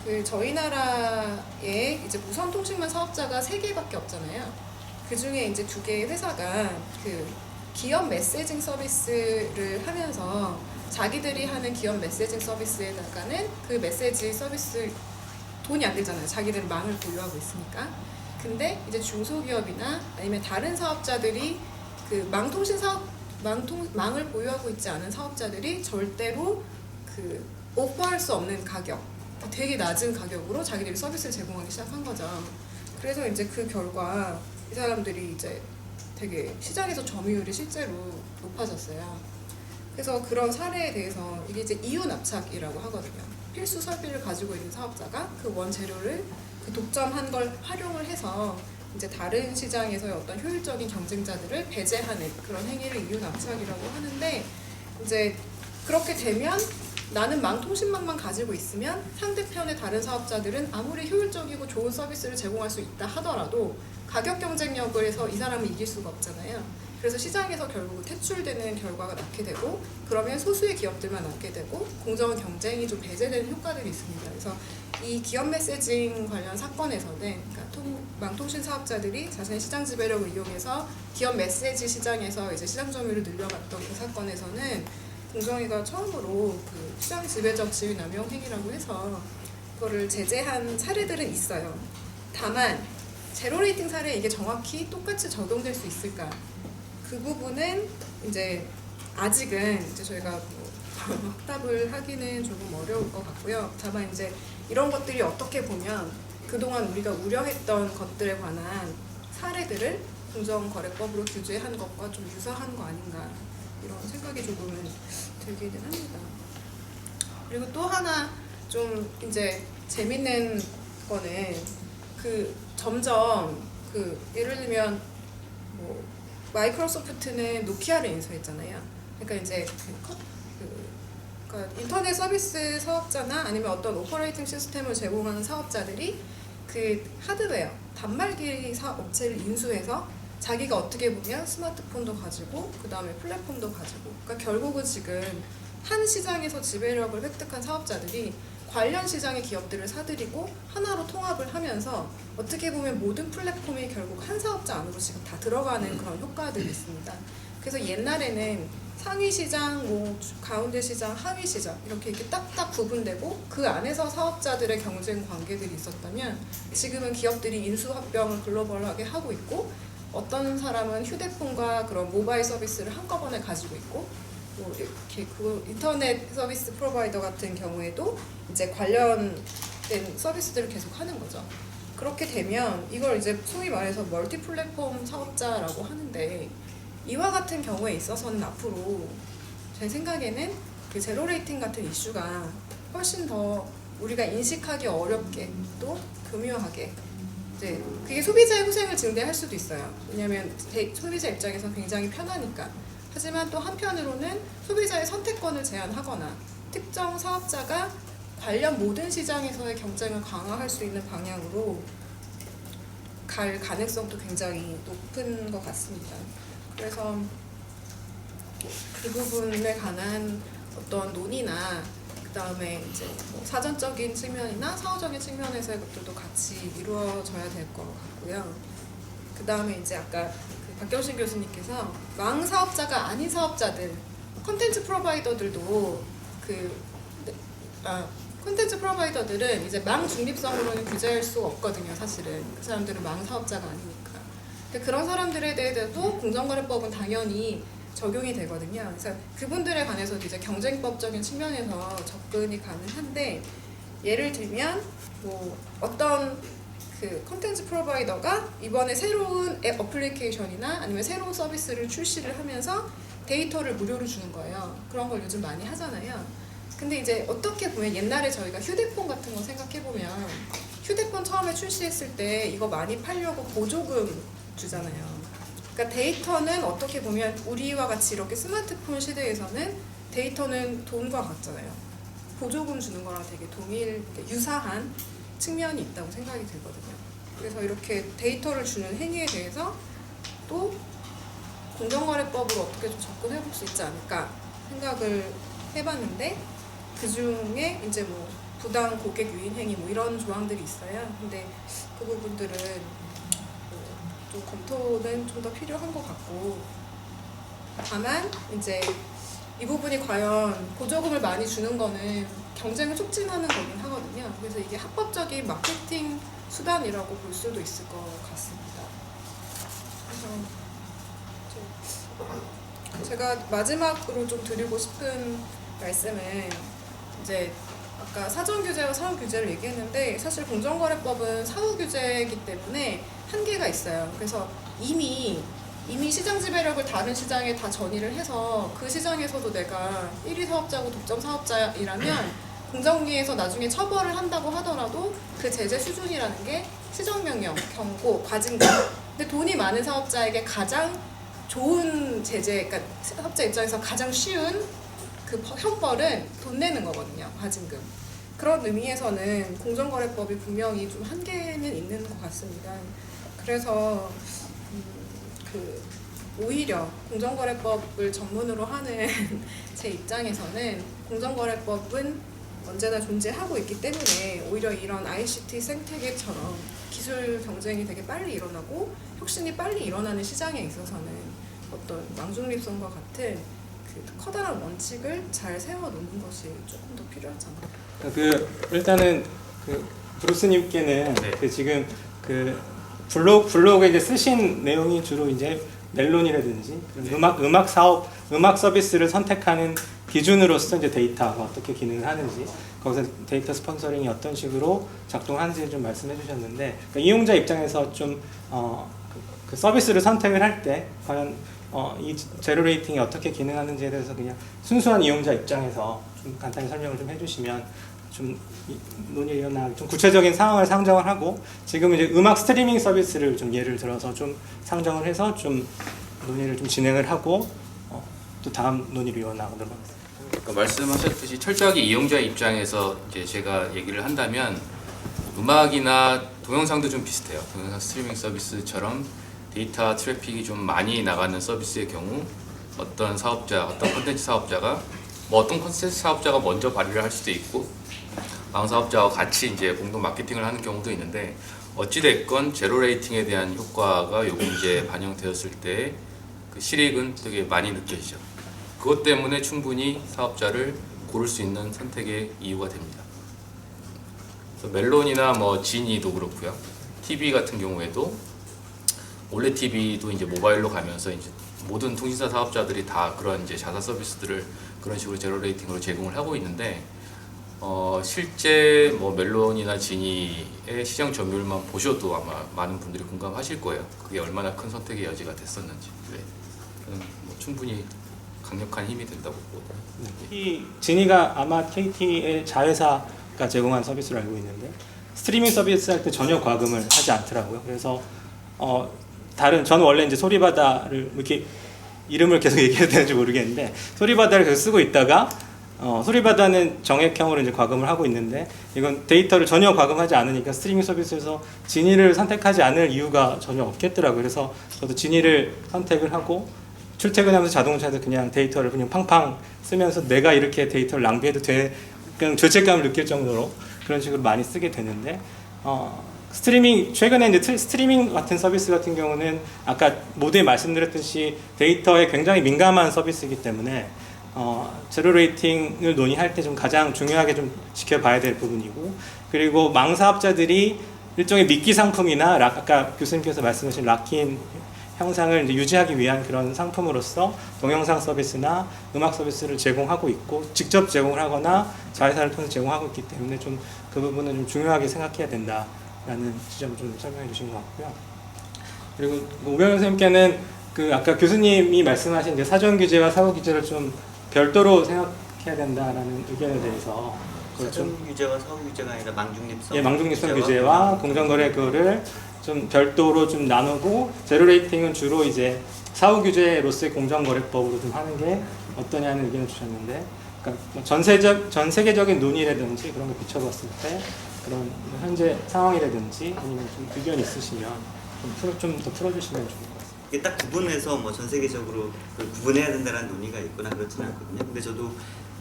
그 저희 나라에 이제 무선 통신망 사업자가 3개밖에 없잖아요. 그 중에 이제 2개의 회사가 그 기업 메시징 서비스를 하면서 자기들이 하는 기업 메시징 서비스에다가는 그 메시지 서비스 돈이 안 들잖아요. 자기들은 망을 보유하고 있으니까. 근데 이제 중소기업이나 아니면 다른 사업자들이 그 망을 보유하고 있지 않은 사업자들이 절대로 그 오퍼할 수 없는 가격, 되게 낮은 가격으로 자기들이 서비스를 제공하기 시작한 거죠. 그래서 이제 그 결과 이 사람들이 이제 되게 시장에서 점유율이 실제로 높아졌어요. 그래서 그런 사례에 대해서 이게 이제 이윤 압착이라고 하거든요. 필수 설비를 가지고 있는 사업자가 그 원재료를 그 독점한 걸 활용을 해서 이제 다른 시장에서의 어떤 효율적인 경쟁자들을 배제하는 그런 행위를 이윤 압착이라고 하는데 이제 그렇게 되면 나는 망통신망만 가지고 있으면 상대편의 다른 사업자들은 아무리 효율적이고 좋은 서비스를 제공할 수 있다 하더라도 가격 경쟁력을 해서 이 사람을 이길 수가 없잖아요. 그래서 시장에서 결국 퇴출되는 결과가 낳게 되고 그러면 소수의 기업들만 남게 되고 공정한 경쟁이 좀 배제되는 효과들이 있습니다. 그래서 이 기업 메시징 관련 사건에서는 그러니까 망통신 사업자들이 자신의 시장 지배력을 이용해서 기업 메시지 시장에서 이제 시장 점유율을 늘려갔던 그 사건에서는 공정위가 처음으로 그 시장 지배적 지위 남용 행위라고 해서 그거를 제재한 사례들은 있어요. 다만 제로 레이팅 사례에 이게 정확히 똑같이 적용될 수 있을까? 그 부분은 이제 아직은 이제 저희가 뭐 확답을 하기는 조금 어려울 것 같고요. 다만 이제 이런 것들이 어떻게 보면 그동안 우리가 우려했던 것들에 관한 사례들을 공정거래법으로 규제한 것과 좀 유사한 거 아닌가 이런 생각이 조금은 들기는 합니다. 그리고 또 하나 좀 이제 재밌는 거는 그 점점 그 예를 들면 뭐 마이크로소프트는 노키아를 인수했잖아요. 그러니까 이제 그러니까 인터넷 서비스 사업자나 아니면 어떤 오퍼레이팅 시스템을 제공하는 사업자들이 그 하드웨어, 단말기 업체를 인수해서 자기가 어떻게 보면 스마트폰도 가지고 그 다음에 플랫폼도 가지고 그러니까 결국은 지금 한 시장에서 지배력을 획득한 사업자들이 관련 시장의 기업들을 사들이고 하나로 통합을 하면서 어떻게 보면 모든 플랫폼이 결국 한 사업자 안으로 지금 다 들어가는 그런 효과들이 있습니다. 그래서 옛날에는 상위 시장, 뭐 가운데 시장, 하위 시장 이렇게 딱딱 구분되고 그 안에서 사업자들의 경쟁 관계들이 있었다면 지금은 기업들이 인수합병을 글로벌하게 하고 있고 어떤 사람은 휴대폰과 그런 모바일 서비스를 한꺼번에 가지고 있고 뭐 이렇게 그 인터넷 서비스 프로바이더 같은 경우에도 이제 관련된 서비스들을 계속 하는 거죠. 그렇게 되면 이걸 이제 소위 말해서 멀티 플랫폼 사업자라고 하는데 이와 같은 경우에 있어서는 앞으로 제 생각에는 그 제로 레이팅 같은 이슈가 훨씬 더 우리가 인식하기 어렵게 또 교묘하게 이제 그게 소비자의 후생을 증대할 수도 있어요. 왜냐하면 소비자 입장에서 굉장히 편하니까. 하지만 또 한편으로는 소비자의 선택권을 제한하거나 특정 사업자가 관련 모든 시장에서의 경쟁을 강화할 수 있는 방향으로 갈 가능성도 굉장히 높은 것 같습니다. 그래서 그 부분에 관한 어떤 논의나 그 다음에 이제 뭐 사전적인 측면이나 사후적인 측면에서의 것들도 같이 이루어져야 될 것 같고요. 그 다음에 이제 아까 박경신 교수님께서 망 사업자가 아닌 사업자들, 콘텐츠 프로바이더들도 콘텐츠 프로바이더들은 이제 망 중립성으로는 규제할 수 없거든요, 사실은. 그 사람들은 망 사업자가 아니니까. 근데 그런 사람들에 대해서도 공정거래법은 당연히 적용이 되거든요. 그래서 그분들에 관해서도 이제 경쟁법적인 측면에서 접근이 가능한데 예를 들면 뭐 어떤 그 콘텐츠 프로바이더가 이번에 새로운 앱 어플리케이션이나 아니면 새로운 서비스를 출시를 하면서 데이터를 무료로 주는 거예요. 그런 걸 요즘 많이 하잖아요. 근데 이제 어떻게 보면 옛날에 저희가 휴대폰 같은 거 생각해보면 휴대폰 처음에 출시했을 때 이거 많이 팔려고 보조금 주잖아요. 그러니까 데이터는 어떻게 보면 우리와 같이 이렇게 스마트폰 시대에서는 데이터는 돈과 같잖아요. 보조금 주는 거랑 되게 유사한 측면이 있다고 생각이 들거든요. 그래서 이렇게 데이터를 주는 행위에 대해서 또 공정거래법으로 어떻게 좀 접근해 볼 수 있지 않을까 생각을 해봤는데, 그 중에 이제 뭐 부당 고객 유인 행위 뭐 이런 조항들이 있어요. 근데 그 부분들은 좀 검토는 좀 더 필요한 것 같고, 다만 이제 이 부분이 과연 보조금을 많이 주는 거는 경쟁을 촉진하는 거긴 하거든요. 그래서 이게 합법적인 마케팅 수단이라고 볼 수도 있을 것 같습니다. 그래서 제가 마지막으로 좀 드리고 싶은 말씀은, 이제 아까 사전 규제와 사후 규제를 얘기했는데 사실 공정거래법은 사후 규제이기 때문에 한계가 있어요. 그래서 이미 시장 지배력을 다른 시장에 다 전이를 해서 그 시장에서도 내가 1위 사업자고 독점 사업자이라면 공정위에서 나중에 처벌을 한다고 하더라도 그 제재 수준이라는 게 시정명령, 경고, 과징금. 근데 돈이 많은 사업자에게 가장 좋은 제재, 그러니까 사업자 입장에서 가장 쉬운 그 형벌은 돈 내는 거거든요. 과징금. 그런 의미에서는 공정거래법이 분명히 좀 한계는 있는 것 같습니다. 그래서 오히려 공정거래법을 전문으로 하는 제 입장에서는 공정거래법은 언제나 존재하고 있기 때문에 오히려 이런 ICT 생태계처럼 기술 경쟁이 되게 빨리 일어나고 혁신이 빨리 일어나는 시장에 있어서는 어떤 왕중립성과 같은 그 커다란 원칙을 잘 세워놓는 것이 조금 더 필요하지 않을까. 일단은 브루스님께는 네. 지금 블로그에 이제 쓰신 내용이 주로 이제 멜론이라든지 네. 음악 서비스를 선택하는 기준으로서 이제 데이터가 어떻게 기능을 하는지, 거기서 데이터 스폰서링이 어떤 식으로 작동하는지 좀 말씀해 주셨는데, 그러니까 이용자 입장에서 좀 그 서비스를 선택을 할 때 과연 이 제로 레이팅이 어떻게 기능하는지에 대해서 그냥 순수한 이용자 입장에서 좀 간단히 설명을 좀 해주시면 좀 논의를 일어나기, 좀 구체적인 상황을 상정을 하고, 지금 이제 음악 스트리밍 서비스를 좀 예를 들어서 좀 상정을 해서 좀 논의를 좀 진행을 하고 또 다음 논의를 이어나가도록 하겠습니다. 그러니까 말씀하셨듯이 철저하게 이용자 입장에서 이제 제가 얘기를 한다면 음악이나 동영상도 좀 비슷해요. 동영상 스트리밍 서비스처럼 데이터 트래픽이 좀 많이 나가는 서비스의 경우 어떤 콘텐츠 사업자가 어떤 콘텐츠 사업자가 먼저 발휘를 할 수도 있고 방 사업자와 같이 이제 공동 마케팅을 하는 경우도 있는데, 어찌 됐건 제로 레이팅에 대한 효과가 요금 이제 반영되었을 때 그 실익은 되게 많이 느껴지죠. 그것 때문에 충분히 사업자를 고를 수 있는 선택의 이유가 됩니다. 그래서 멜론이나 뭐 지니도 그렇고요. TV 같은 경우에도 올레 TV도 이제 모바일로 가면서 이제 모든 통신사 사업자들이 다 그런 이제 자사 서비스들을 그런 식으로 제로 레이팅으로 제공을 하고 있는데, 실제 뭐 멜론이나 지니의 시장 점유율만 보셔도 아마 많은 분들이 공감하실 거예요. 그게 얼마나 큰 선택의 여지가 됐었는지. 네. 저는 뭐 충분히 강력한 힘이 된다고 보거든요. 지니가 아마 KT의 자회사가 제공한 서비스로 알고 있는데, 스트리밍 서비스 할 때 전혀 과금을 하지 않더라고요. 그래서 저는 원래 이제 소리바다를 이렇게 이름을 계속 얘기해도 되는지 모르겠는데, 소리바다를 계속 쓰고 있다가 소리바다는 정액형으로 이제 과금을 하고 있는데, 이건 데이터를 전혀 과금하지 않으니까 스트리밍 서비스에서 지니를 선택하지 않을 이유가 전혀 없겠더라고요. 그래서 저도 지니를 선택을 하고 출퇴근하면서 자동차에서 그냥 데이터를 그냥 팡팡 쓰면서 내가 이렇게 데이터를 낭비해도 돼, 그냥 죄책감을 느낄 정도로 그런 식으로 많이 쓰게 되는데, 최근에 이제 스트리밍 같은 서비스 같은 경우는 아까 모두에 말씀드렸듯이 데이터에 굉장히 민감한 서비스이기 때문에 제로 레이팅을 논의할 때 좀 가장 중요하게 좀 지켜봐야 될 부분이고, 그리고 망 사업자들이 일종의 미끼 상품이나 아까 교수님께서 말씀하신 락인 형상을 이제 유지하기 위한 그런 상품으로서 동영상 서비스나 음악 서비스를 제공하고 있고, 직접 제공을 하거나 자회사를 통해서 제공하고 있기 때문에 좀 그 부분은 좀 중요하게 생각해야 된다라는 지점을 좀 설명해 주신 것 같고요. 그리고 우병현 선생님께는 그 아까 교수님이 말씀하신 이제 사전 규제와 사후 규제를 좀 별도로 생각해야 된다라는 의견에 대해서 그걸 좀 사전 규제와 사후 규제가 아니라 망중립성. 예, 망중립성 규제와 공정거래 그거를 좀 별도로 좀 나누고 제로 레이팅은 주로 이제 사후 규제로서의 공정거래법으로 좀 하는 게 어떠냐는 의견을 주셨는데, 그러니까 뭐 전 세계적인 논의라든지 그런 거 비춰봤을 때 그런 현재 상황이라든지 아니면 좀 의견 있으시면 좀 더 풀어주시면 좋을 것 같습니다. 이게 딱 구분해서 뭐 전 세계적으로 그 구분해야 된다는 논의가 있거나 그렇지는 않거든요. 근데 저도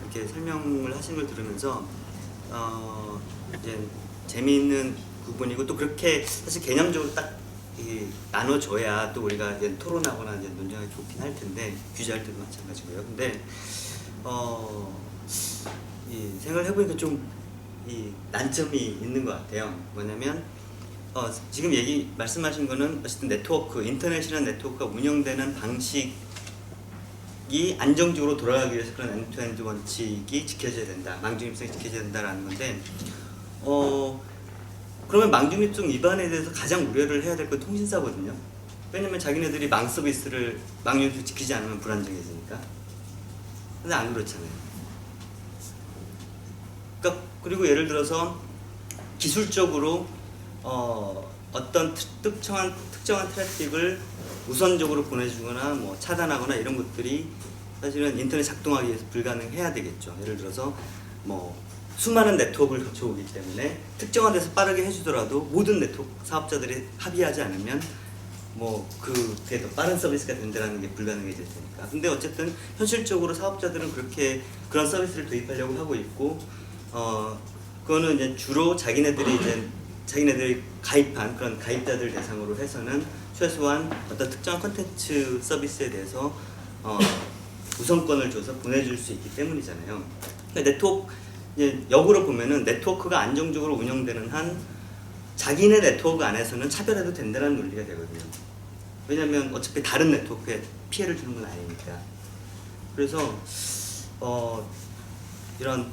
이렇게 설명을 하신 걸 들으면서 이제 재미있는 부분이고 또 그렇게 사실 개념적으로 딱 나눠줘야 또 우리가 이제 토론하거나 이제 논쟁하기 좋긴 할 텐데 규제할 때도 마찬가지고요. 근데 이 생각을 해보니까 좀 이 난점이 있는 것 같아요. 뭐냐면 지금 말씀하신 거는 어쨌든 네트워크, 인터넷이라는 네트워크가 운영되는 방식이 안정적으로 돌아가기 위해서 그런 엔드투엔드 원칙이 지켜져야 된다, 망중립성이 지켜져야 된다라는 건데, 그러면 망중립성 위반에 대해서 가장 우려를 해야 될 건 통신사거든요. 왜냐면 자기네들이 망 서비스를 망중립성 지키지 않으면 불안정해지니까. 근데 안 그렇잖아요. 그러니까 그리고 예를 들어서 기술적으로 어떤 특정한 트래픽을 우선적으로 보내주거나 뭐 차단하거나 이런 것들이 사실은 인터넷 작동하기 위해서 불가능해야 되겠죠. 예를 들어서 뭐 수많은 네트워크를 거쳐오기 때문에 특정한 데서 빠르게 해주더라도 모든 네트워크 사업자들이 합의하지 않으면 뭐 그게 더 빠른 서비스가 된다는 게 불가능해질 테니까. 근데 어쨌든 현실적으로 사업자들은 그런 서비스를 도입하려고 하고 있고, 그거는 이제 주로 자기네들이 가입한 그런 가입자들 대상으로 해서는 최소한 어떤 특정한 콘텐츠 서비스에 대해서 우선권을 줘서 보내줄 수 있기 때문이잖아요. 그러니까 이제 역으로 보면은 네트워크가 안정적으로 운영되는 한 자기네 네트워크 안에서는 차별해도 된다는 논리가 되거든요. 왜냐하면 어차피 다른 네트워크에 피해를 주는 건 아니니까. 그래서 이런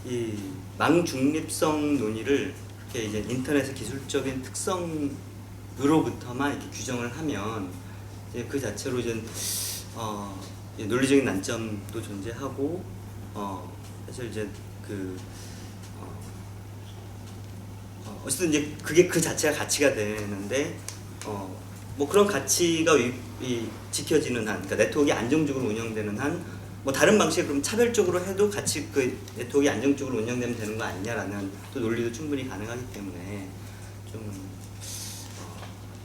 이 망중립성 논의를 이렇게 이제 인터넷의 기술적인 특성으로부터만 이렇게 규정을 하면 이제 그 자체로 이제 논리적인 난점도 존재하고 사실 이제 어쨌든 이제 그게 그 자체가 가치가 되는데 뭐 그런 가치가 지켜지는 한, 그러니까 네트워크가 안정적으로 운영되는 한 뭐 다른 방식에 그럼 차별적으로 해도 같이 그 네트워크가 안정적으로 운영되면 되는 거 아니냐라는 또 논리도 충분히 가능하기 때문에 좀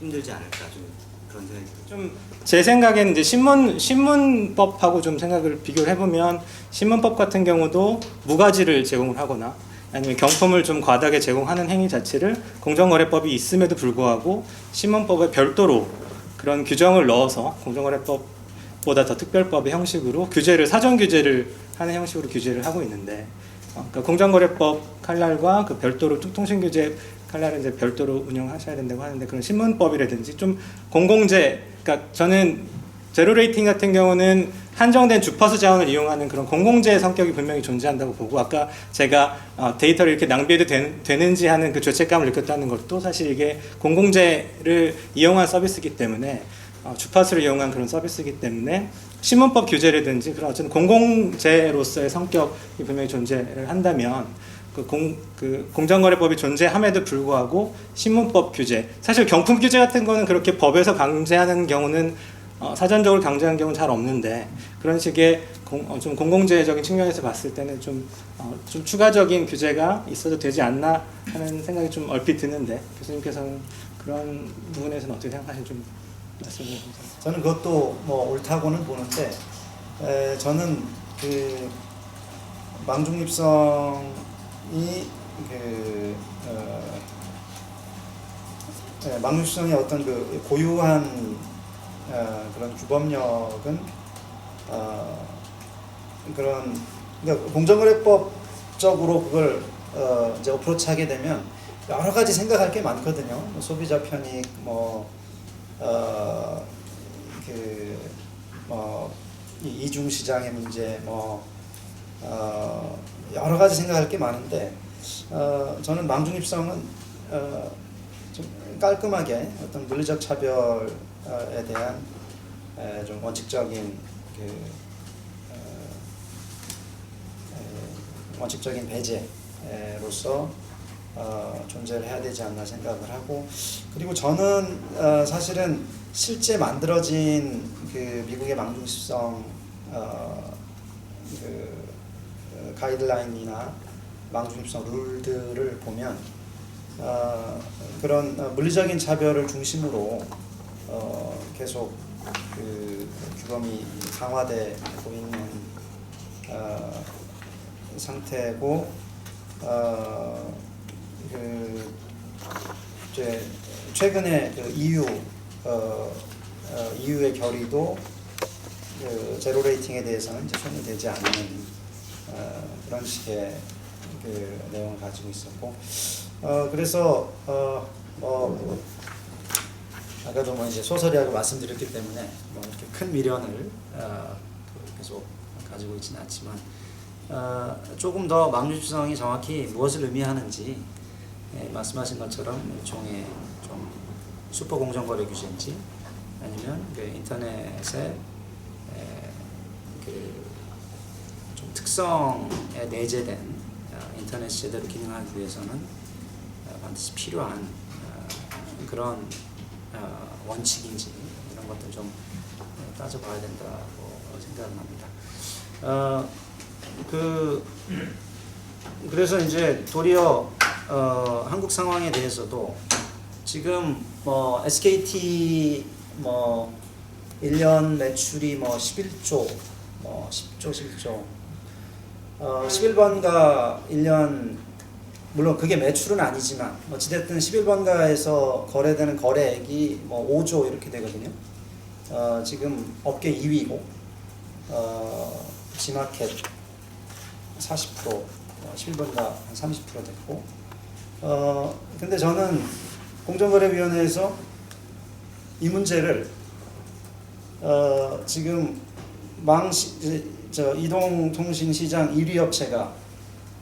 힘들지 않을까, 좀 그런 생각이 들어요. 좀 제 생각에는 이제 신문법하고 좀 생각을 비교를 해보면 신문법 같은 경우도 무가지를 제공을 하거나 아니면 경품을 좀 과다하게 제공하는 행위 자체를 공정거래법이 있음에도 불구하고 신문법에 별도로 그런 규정을 넣어서 공정거래법보다 더 특별법의 형식으로 사전 규제를 하는 형식으로 규제를 하고 있는데, 그러니까 공정거래법 칼날과 그 별도로 통신규제 칼날은 이제 별도로 운영하셔야 된다고 하는데, 그런 신문법이라든지 좀 그러니까 저는 제로 레이팅 같은 경우는 한정된 주파수 자원을 이용하는 그런 공공재의 성격이 분명히 존재한다고 보고, 아까 제가 데이터를 이렇게 낭비해도 되는지 하는 그 죄책감을 느꼈다는 것도 사실 이게 공공재를 이용한 서비스이기 때문에 주파수를 이용한 그런 서비스이기 때문에 신문법 규제라든지 그런 어쨌든 공공재로서의 성격이 분명히 존재를 한다면 공정거래법이 존재함에도 불구하고 신문법 규제, 사실 경품 규제 같은 거는 그렇게 법에서 강제하는 경우는 사전적으로 강제하는 경우는 잘 없는데, 그런 식의 좀 공공재적인 측면에서 봤을 때는 좀 추가적인 규제가 있어도 되지 않나 하는 생각이 좀 얼핏 드는데, 교수님께서는 그런 부분에서는 어떻게 생각하시는지 좀 말씀해 주세요. 저는 그것도 뭐 옳다고는 보는데, 저는 그 망중립성이 망중립성의 어떤 그 고유한 그런 규범력은 그러니까 공정거래법적으로 그걸 이제 어프로치하게 되면 여러 가지 생각할 게 많거든요. 뭐 소비자 편익, 이중 시장의 문제, 여러 가지 생각할 게 많은데, 저는 망중립성은 좀 깔끔하게 어떤 물리적 차별에 대한 좀 원칙적인 원칙적인 배제로서 존재를 해야 되지 않나 생각을 하고, 그리고 저는 사실은 실제 만들어진 그 미국의 망중습성 가이드라인이나 망중습성 룰들을 보면 그런 물리적인 차별을 중심으로 계속 그 규범이 강화되고 있는 상태고, 그 이제 최근에 그 EU의 결의도 그 제로 레이팅에 대해서는 이제 손이 되지 않는 그런 식의 그 내용을 가지고 있었고, 그래서 뭐 아까도 뭐 이제 소설이라고 말씀드렸기 때문에 뭐 이렇게 큰 미련을 계속 가지고 있지는 않지만, 조금 더 망중습성이 정확히 무엇을 의미하는지, 말씀하신 것처럼 일종의 좀 슈퍼 공정거래 규제인지, 아니면 그 인터넷의 그 좀 특성에 내재된 인터넷이 제대로 기능하기 위해서는 반드시 필요한 그런 원칙인지, 이런 것들 좀 따져봐야 된다고 생각을 합니다. 그래서 이제 도리어 한국 상황에 대해서도 지금 뭐 SKT 뭐 1년 매출이 뭐 11조, 뭐 10조, 11조, 11번가 1년, 물론 그게 매출은 아니지만 어찌됐든 11번가에서 거래되는 거래액이 뭐 5조 이렇게 되거든요. 지금 업계 2위고, G마켓 40%, 11번가 한 30% 됐고, 근데 저는 공정거래위원회에서 이 문제를 지금 이동통신시장 1위 업체가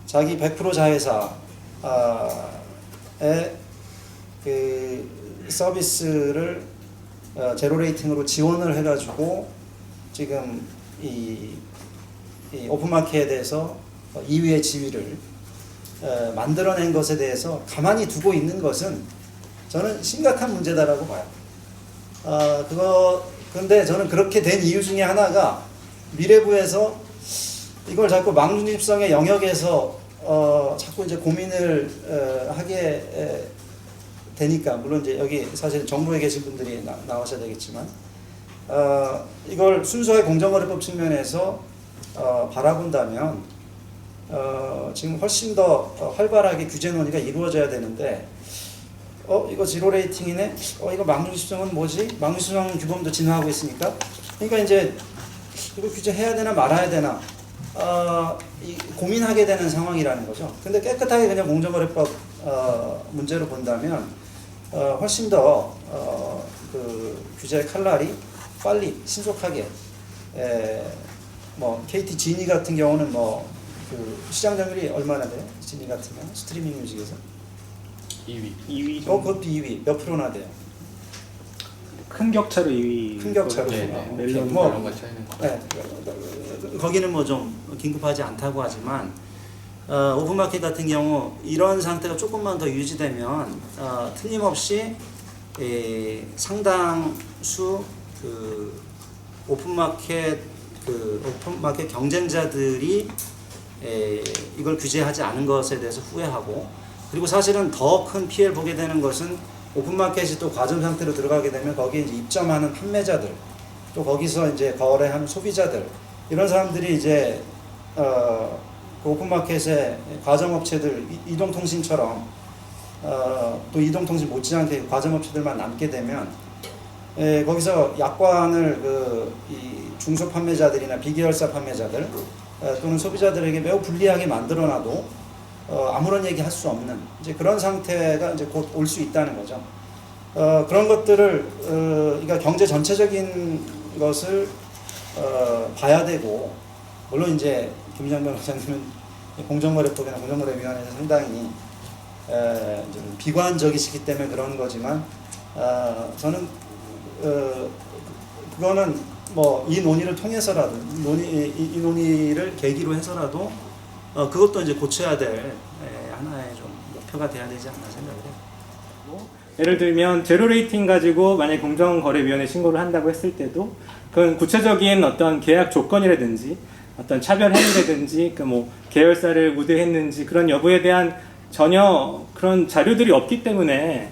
자기 100% 자회사의 그 서비스를 제로 레이팅으로 지원을 해가지고 지금 이 오픈마켓에 대해서 2위의 지위를 만들어낸 것에 대해서 가만히 두고 있는 것은 저는 심각한 문제다라고 봐요. 근데 저는 그렇게 된 이유 중에 하나가 미래부에서 이걸 자꾸 망중집성의 영역에서 자꾸 이제 고민을 하게 되니까, 물론 이제 여기 사실 정부에 계신 분들이 나오셔야 되겠지만, 이걸 순수하게 공정거래법 측면에서 바라본다면 지금 훨씬 더 활발하게 규제 논의가 이루어져야 되는데, 이거 지로 레이팅이네? 이거 망중집성은 뭐지? 망중집성 규범도 진화하고 있으니까, 그러니까 이제 이거 규제해야 되나 말아야 되나 고민하게 되는 상황이라는 거죠. 근데 깨끗하게 그냥 공정거래법 문제로 본다면 훨씬 더 그 규제의 칼날이 빨리 신속하게, 뭐 KT 지니 같은 경우는 뭐 그 시장 점유율이 얼마나 돼요? 지니 같으면 스트리밍 뮤직에서 2위 그것도 2위 몇 프로나 돼요? 큰 격차로 2위. 큰 격차로. 멜론 뭐, 그런 것 차이는. 네, 거기는 뭐 좀 긴급하지 않다고 하지만, 오픈마켓 같은 경우 이런 상태가 조금만 더 유지되면 틀림없이 상당수 그 오픈마켓 경쟁자들이 이걸 규제하지 않은 것에 대해서 후회하고, 그리고 사실은 더 큰 피해를 보게 되는 것은 오픈마켓이 또 과점 상태로 들어가게 되면 거기에 이제 입점하는 판매자들, 또 거기서 이제 거래하는 소비자들, 이런 사람들이 이제 그 오픈마켓의 과점업체들, 이동통신처럼 또 이동통신 못지않게 과점업체들만 남게 되면 거기서 약관을 이 중소 판매자들이나 비계열사 판매자들 또는 소비자들에게 매우 불리하게 만들어놔도 아무런 얘기 할 수 없는 이제 그런 상태가 이제 곧 올 수 있다는 거죠. 그런 것들을 그러니까 경제 전체적인 것을 봐야 되고, 물론 이제 김희장 변호사님은 공정거래법이나 공정거래위원회에서 상당히 좀 비관적이시기 때문에 그런 거지만, 저는 그거는 뭐 이 논의를 통해서라도 이 논의를 계기로 해서라도 그것도 이제 고쳐야 될 하나의 좀 목표가 돼야 되지 않나 생각을 해요. 예를 들면 제로 레이팅 가지고 만약 공정거래위원회 신고를 한다고 했을 때도 그건 구체적인 어떤 계약 조건이라든지 어떤 차별 행위라든지 그 뭐 계열사를 우대했는지 그런 여부에 대한 전혀 그런 자료들이 없기 때문에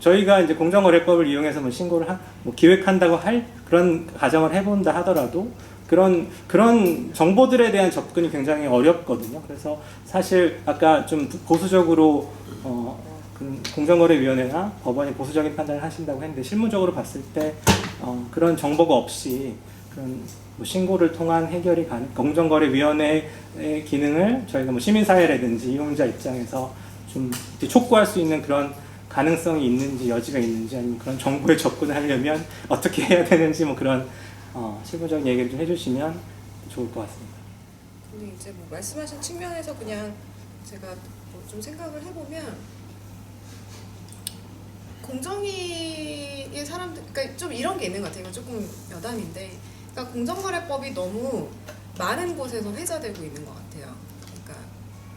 저희가 이제 공정거래법을 이용해서 뭐 신고를 뭐 기획한다고 할 그런 가정을 해본다 하더라도 그런 정보들에 대한 접근이 굉장히 어렵거든요. 그래서 사실 아까 좀 보수적으로 공정거래위원회나 법원이 보수적인 판단을 하신다고 했는데 실무적으로 봤을 때 그런 정보가 없이 그런 뭐 신고를 통한 해결이 공정거래위원회의 기능을 저희가 뭐 시민사회라든지 이용자 입장에서 좀 촉구할 수 있는 그런 가능성이 있는지 여지가 있는지 아니면 그런 정보에 접근을 하려면 어떻게 해야 되는지 뭐 그런 실무적인 얘기를 좀 해주시면 좋을 것 같습니다. 근데 이제 뭐 말씀하신 측면에서 그냥 제가 뭐 좀 생각을 해보면 공정위의 사람들, 그러니까 좀 이런 게 있는 것 같아요. 이건 조금 여담인데, 그러니까 공정거래법이 너무 많은 곳에서 회자되고 있는 것 같아요. 그러니까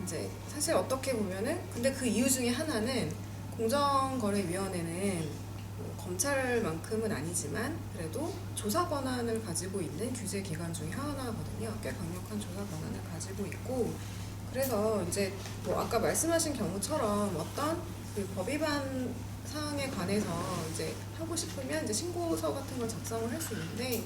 이제 사실 어떻게 보면은 근데 그 이유 중에 하나는 공정거래위원회는 뭐 검찰만큼은 아니지만 그래도 조사 권한을 가지고 있는 규제 기관 중에 하나거든요. 꽤 강력한 조사 권한을 가지고 있고 그래서 이제 뭐 아까 말씀하신 경우처럼 어떤 그 법 위반 사항에 관해서 이제 하고 싶으면 이제 신고서 같은 걸 작성을 할 수 있는데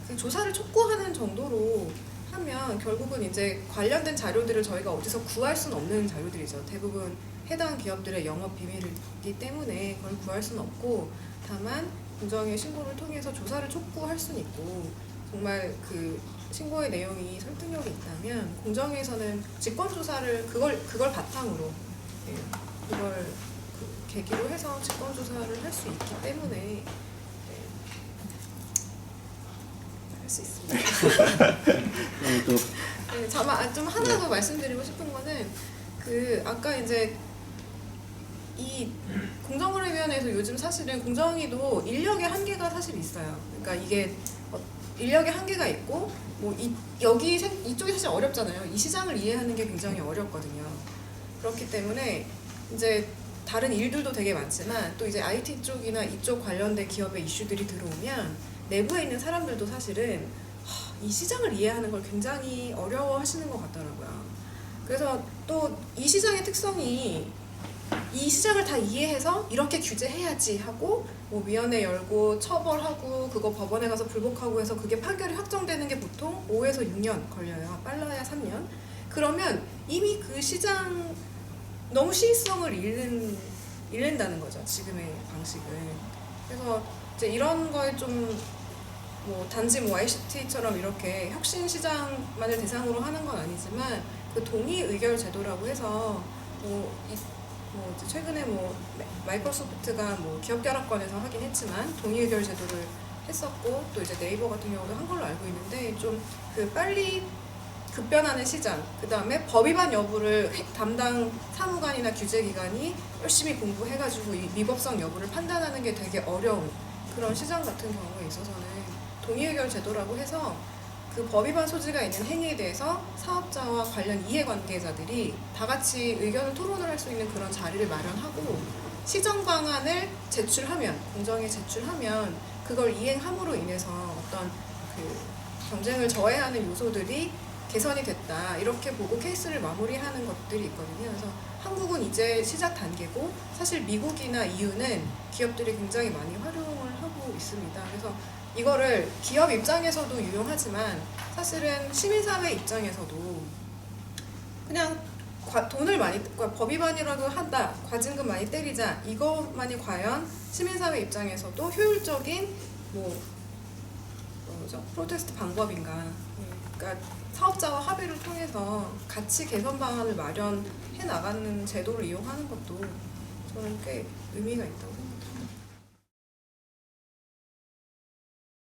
그 조사를 촉구하는 정도로 하면 결국은 이제 관련된 자료들을 저희가 어디서 구할 수는 없는 자료들이죠. 대부분 해당 기업들의 영업 비밀이기 때문에 그걸 구할 수는 없고 다만 공정의 신고를 통해서 조사를 촉구할 수는 있고 정말 그 신고의 내용이 설득력이 있다면 공정위에서는 직권조사를 그걸 바탕으로 그걸 계기로 해서 직권조사를 할 수 있기 때문에 할 수 있습니다. 네, 좀 하나 더 말씀드리고 싶은 거는 그 아까 이제 이 공정거래위원회에서 요즘 사실은 공정위도 인력의 한계가 사실 있어요. 그러니까 이게 인력의 한계가 있고 뭐 이쪽이 사실 어렵잖아요. 이 시장을 이해하는 게 굉장히 어렵거든요. 그렇기 때문에 이제 다른 일들도 되게 많지만 또 이제 IT 쪽이나 이쪽 관련된 기업의 이슈들이 들어오면 내부에 있는 사람들도 사실은 이 시장을 이해하는 걸 굉장히 어려워하시는 것 같더라고요. 그래서 또 이 시장의 특성이 이 시장을 다 이해해서 이렇게 규제해야지 하고 뭐 위원회 열고 처벌하고 그거 법원에 가서 불복하고 해서 그게 판결이 확정되는 게 보통 5에서 6년 걸려요. 빨라야 3년. 그러면 이미 그 시장 너무 시의성을 잃는다는 거죠. 지금의 방식은. 그래서 이제 이런 거에 좀 뭐 단지 뭐 ICT처럼 이렇게 혁신 시장만을 대상으로 하는 건 아니지만 그 동의 의결 제도라고 해서 이제 최근에 뭐 마이크로소프트가 뭐 기업 결합권에서 하긴 했지만 동의 의결 제도를 했었고 또 이제 네이버 같은 경우도 한 걸로 알고 있는데 좀 그 빨리 급변하는 시장, 그 다음에 법 위반 여부를 담당 사무관이나 규제기관이 열심히 공부해가지고 이 미법성 여부를 판단하는 게 되게 어려운 그런 시장 같은 경우에 있어서는 동의의결 제도라고 해서 그 법 위반 소지가 있는 행위에 대해서 사업자와 관련 이해관계자들이 다 같이 의견을 토론을 할 수 있는 그런 자리를 마련하고 시정 방안을 제출하면, 공정에 제출하면 그걸 이행함으로 인해서 어떤 그 경쟁을 저해하는 요소들이 개선이 됐다 이렇게 보고 케이스를 마무리하는 것들이 있거든요. 그래서 한국은 이제 시작 단계고 사실 미국이나 EU는 기업들이 굉장히 많이 활용을 하고 있습니다. 그래서 이거를 기업 입장에서도 유용하지만 사실은 시민사회 입장에서도 그냥 돈을 많이 법 위반이라도 한다, 과징금 많이 때리자 이것만이 과연 시민사회 입장에서도 효율적인 프로테스트 방법인가? 그러니까 사업자와 합의를 통해서 가치 개선 방안을 마련해 나가는 제도를 이용하는 것도 저는 꽤 의미가 있다고 생각합니다.